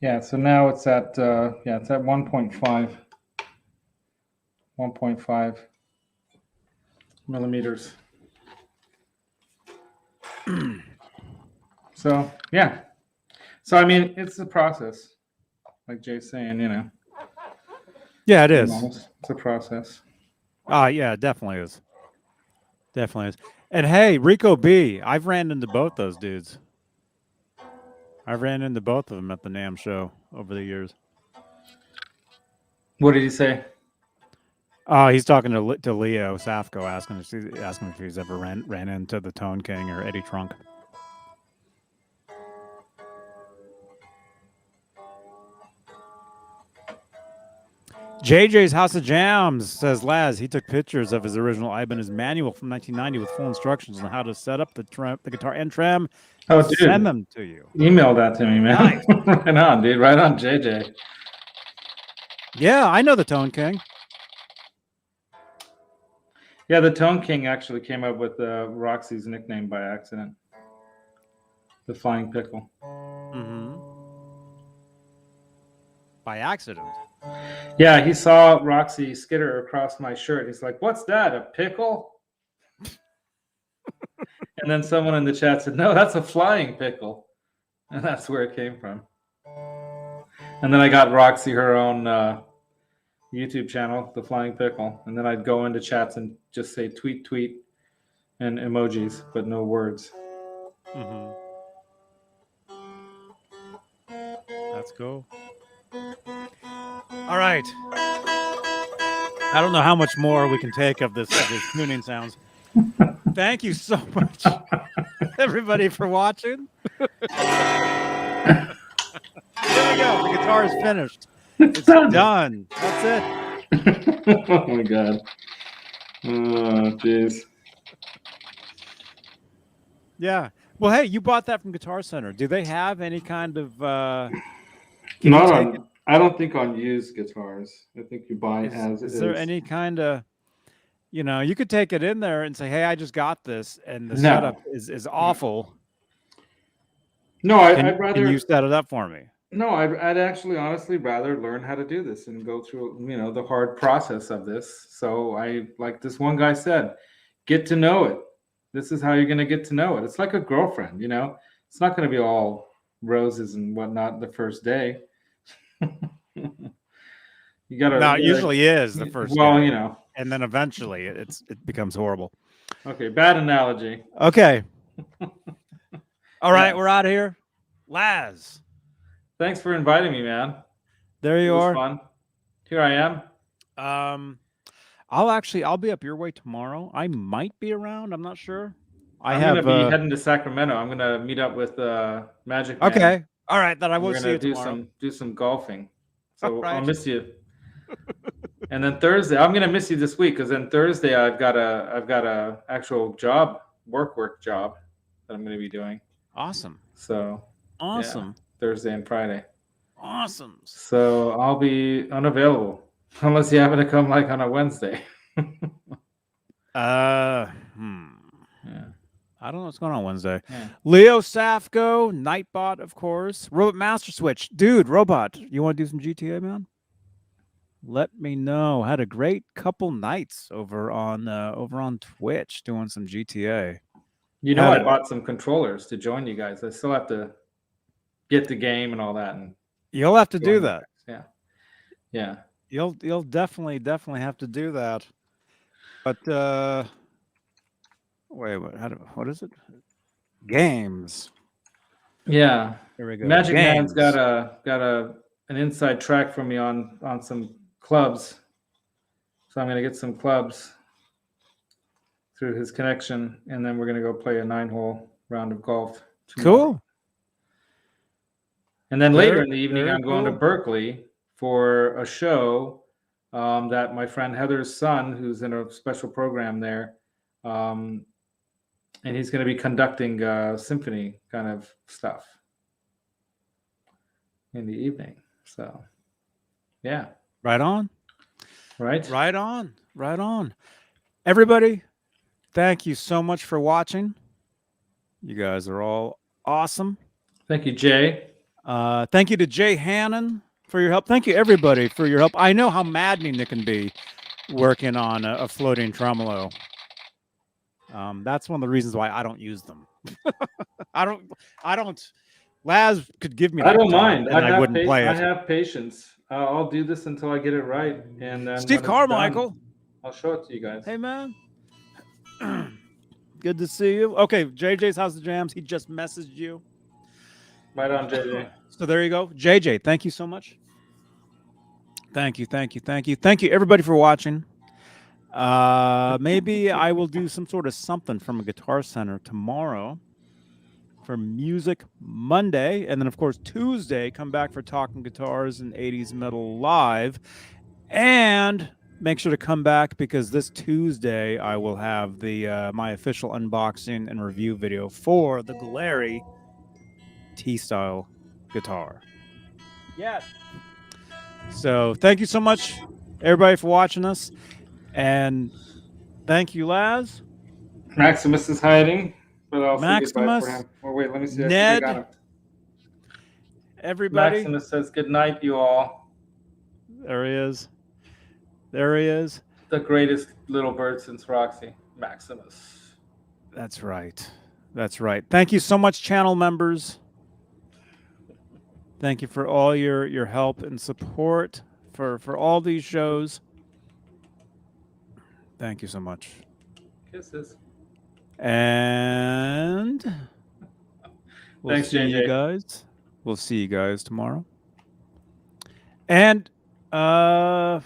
Yeah, so now it's at 1.5 millimeters. So yeah, so I mean it's a process, like Jay's saying, Yeah, it is. It's a process. Yeah, it definitely is. Definitely is. And hey, Rico B, I've ran into both those dudes. I ran into both of them at the NAMM show over the years. What did he say? Oh, he's talking to Leo Safko, asking if he's ever ran into the Tone King or Eddie Trunk. JJ's House of Jams says, Laz, he took pictures of his original Ibanez manual from 1990 with full instructions on how to set up the guitar and trem. Oh, dude. Send them to you. Email that to me, man. Nice. Right on, dude. Right on, JJ. Yeah, I know the Tone King. Yeah, the Tone King actually came up with Roxy's nickname by accident. The Flying Pickle. Mm-hmm. By accident. Yeah, he saw Roxy skitter across my shirt. He's like, "What's that? A pickle?" And then someone in the chat said, "No, that's a flying pickle," and that's where it came from. And then I got Roxy her own YouTube channel, The Flying Pickle, and then I'd go into chats and just say tweet, tweet, and emojis, but no words. Mm-hmm. Let's go. All right. I don't know how much more we can take of this tuning sounds. Thank you so much, everybody, for watching. There we go. The guitar is finished. It's done. That's it. Oh my god. Oh jeez. Yeah. Well, hey, you bought that from Guitar Center. Do they have any kind of? Not on. I don't think on used guitars. I think you buy as it is. Is there any kind of? You know, you could take it in there and say, "Hey, I just got this, and the No. setup is awful." No, I'd rather. Can you set it up for me? No, I'd actually honestly rather learn how to do this and go through, the hard process of this. So like this one guy said, get to know it. This is how you're going to get to know it. It's like a girlfriend, It's not going to be all roses and whatnot the first day. You got to. No, it usually is the first. Well, day. And then eventually it becomes horrible. Okay, bad analogy. Okay. All right, we're out of here. Laz. Thanks for inviting me, man. There you are. Fun. Here I am. I'll be up your way tomorrow. I might be around. I'm not sure. I'm gonna be heading to Sacramento. I'm gonna meet up with Magic Man. Okay. All right. Then I will see you do tomorrow. do some golfing. So right. I'll miss you. And then Thursday, I'm gonna miss you this week because then Thursday I've got a actual work job that I'm gonna be doing. Awesome. So awesome. Yeah, Thursday and Friday. Awesome. So I'll be unavailable unless you happen to come like on a Wednesday. Yeah. I don't know what's going on Wednesday. Yeah. Leo Safko, Nightbot, of course. Robot Master Switch. Dude, Robot, you want to do some GTA, man? Let me know. Had a great couple nights over on Twitch doing some GTA. I bought some controllers to join you guys. I still have to get the game and all that. And you'll have to do that. Yeah. Yeah. You'll definitely have to do that. But wait, what is it? Games. Yeah. Here we go. Magic Games. Man's got an inside track for me on some clubs. So I'm gonna get some clubs through his connection, and then we're gonna go play a 9-hole round of golf tomorrow. Cool. And then later in the evening, I'm going to Berkeley for a show that my friend Heather's son, who's in a special program there, and he's going to be conducting symphony kind of stuff in the evening. So, yeah. Right on. Right? Right on. Right on. Everybody, thank you so much for watching. You guys are all awesome. Thank you, Jay. Thank you to Jay Hannon for your help. Thank you, everybody, for your help. I know how maddening it can be working on a floating tremolo. That's one of the reasons why I don't use them. I don't. Laz could give me. I don't mind. I wouldn't play it. I have patience. I'll do this until I get it right. And then Steve Carmichael, I'll show it to you guys. Hey, man. Good to see you. Okay, JJ's House of Jams. He just messaged you. Right on, JJ. So there you go. JJ, thank you so much. Thank you, thank you, thank you. Thank you, everybody, for watching. Maybe I will do some sort of something from a Guitar Center tomorrow for Music Monday. And then, of course, Tuesday, come back for Talking Guitars and 80s Metal Live. And make sure to come back because this Tuesday I will have the my official unboxing and review video for the Glarry T-Style guitar. Yes. So thank you so much, everybody, for watching us. And thank you, Laz. Maximus is hiding, but I'll Maximus, say goodbye for him. Oh, wait, let me see. Ned, I got him. Everybody. Maximus says good night, you all. There he is. There he is. The greatest little bird since Roxy, Maximus. That's right. That's right. Thank you so much, channel members. Thank you for all your help and support for all these shows. Thank you so much. Kisses. And we'll Thanks, see JJ. you guys. We'll see you guys tomorrow. And let's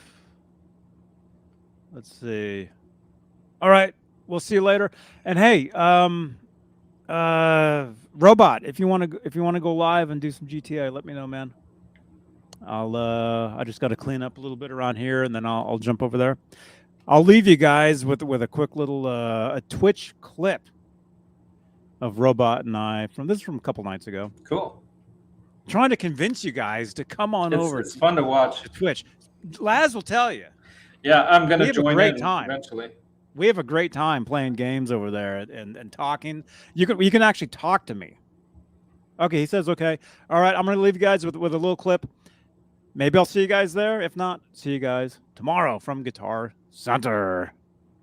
see. All right, we'll see you later. And hey, Robot, if you want to go live and do some GTA, let me know, man. I just got to clean up a little bit around here, and then I'll jump over there. I'll leave you guys with a quick little a Twitch clip of Robot and I from a couple nights ago. Cool. Trying to convince you guys to come on over. It's fun to watch. To Twitch. Laz will tell you. Yeah, I'm gonna join in time. eventually. We have a great time playing games over there and talking. You can actually talk to me. Okay, he says okay. All right, I'm gonna leave you guys with a little clip. Maybe I'll see you guys there. If not, see you guys tomorrow from Guitar Center.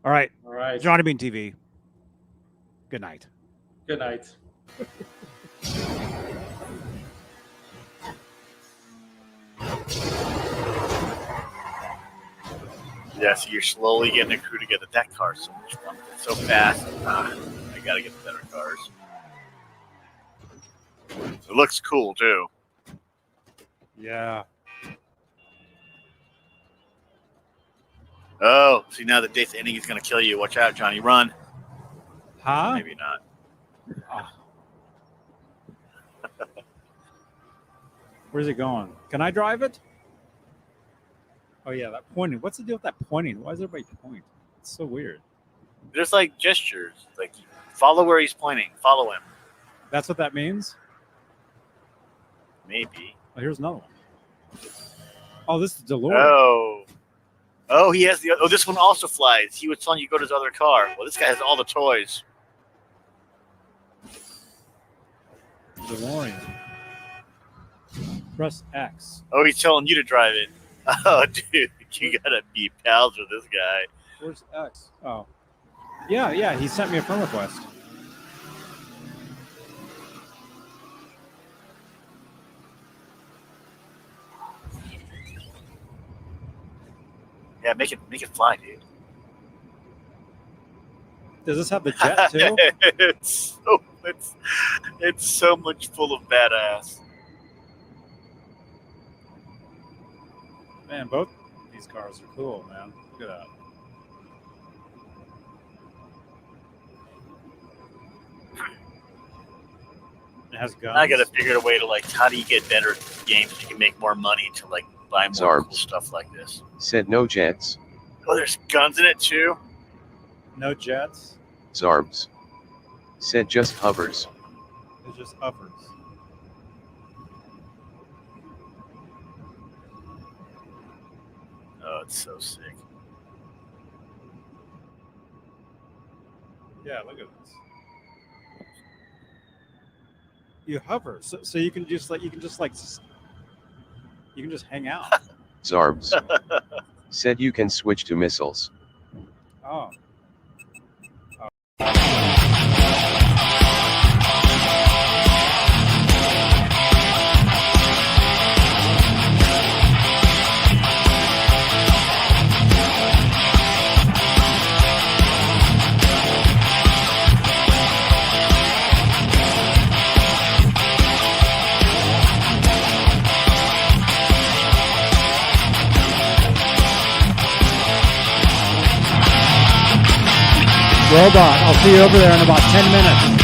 All right. All right. Johnny Beane TV. Good night. Good night. Yeah, so you're slowly getting a crew together. That car's so much fun. It's so fast. I gotta get the better cars. It looks cool too. Yeah. Oh, see now the death ending is gonna kill you. Watch out, Johnny. Run. Huh? Maybe not. Oh. Where's it going? Can I drive it? Oh yeah, that pointing. What's the deal with that pointing? Why does everybody point? It's so weird. There's like gestures. Like follow where he's pointing. Follow him. That's what that means? Maybe. Oh, here's another one. Oh, this is DeLorean. Oh. Oh, he has the. Oh, this one also flies. He was telling you to go to his other car. Well, this guy has all the toys. DeLorean. Press X. Oh, he's telling you to drive it. Oh, dude, you gotta be pals with this guy. Where's X? Oh. Yeah, he sent me a friend request. Yeah, make it fly, dude. Does this have the jet too? it's so much full of badass. Man, both these cars are cool, man. Look at that. It has guns. I gotta figure out a way to like, how do you get better games so you can make more money to like buy more cool stuff like this? Said no jets. Oh, there's guns in it too. No jets. Zarbs. Said just hovers. It's just uppers. Oh, it's so sick. Yeah, look at this. You hover, so you can just hang out. Zarbs. Said you can switch to missiles. Oh. Robot, I'll see you over there in about 10 minutes.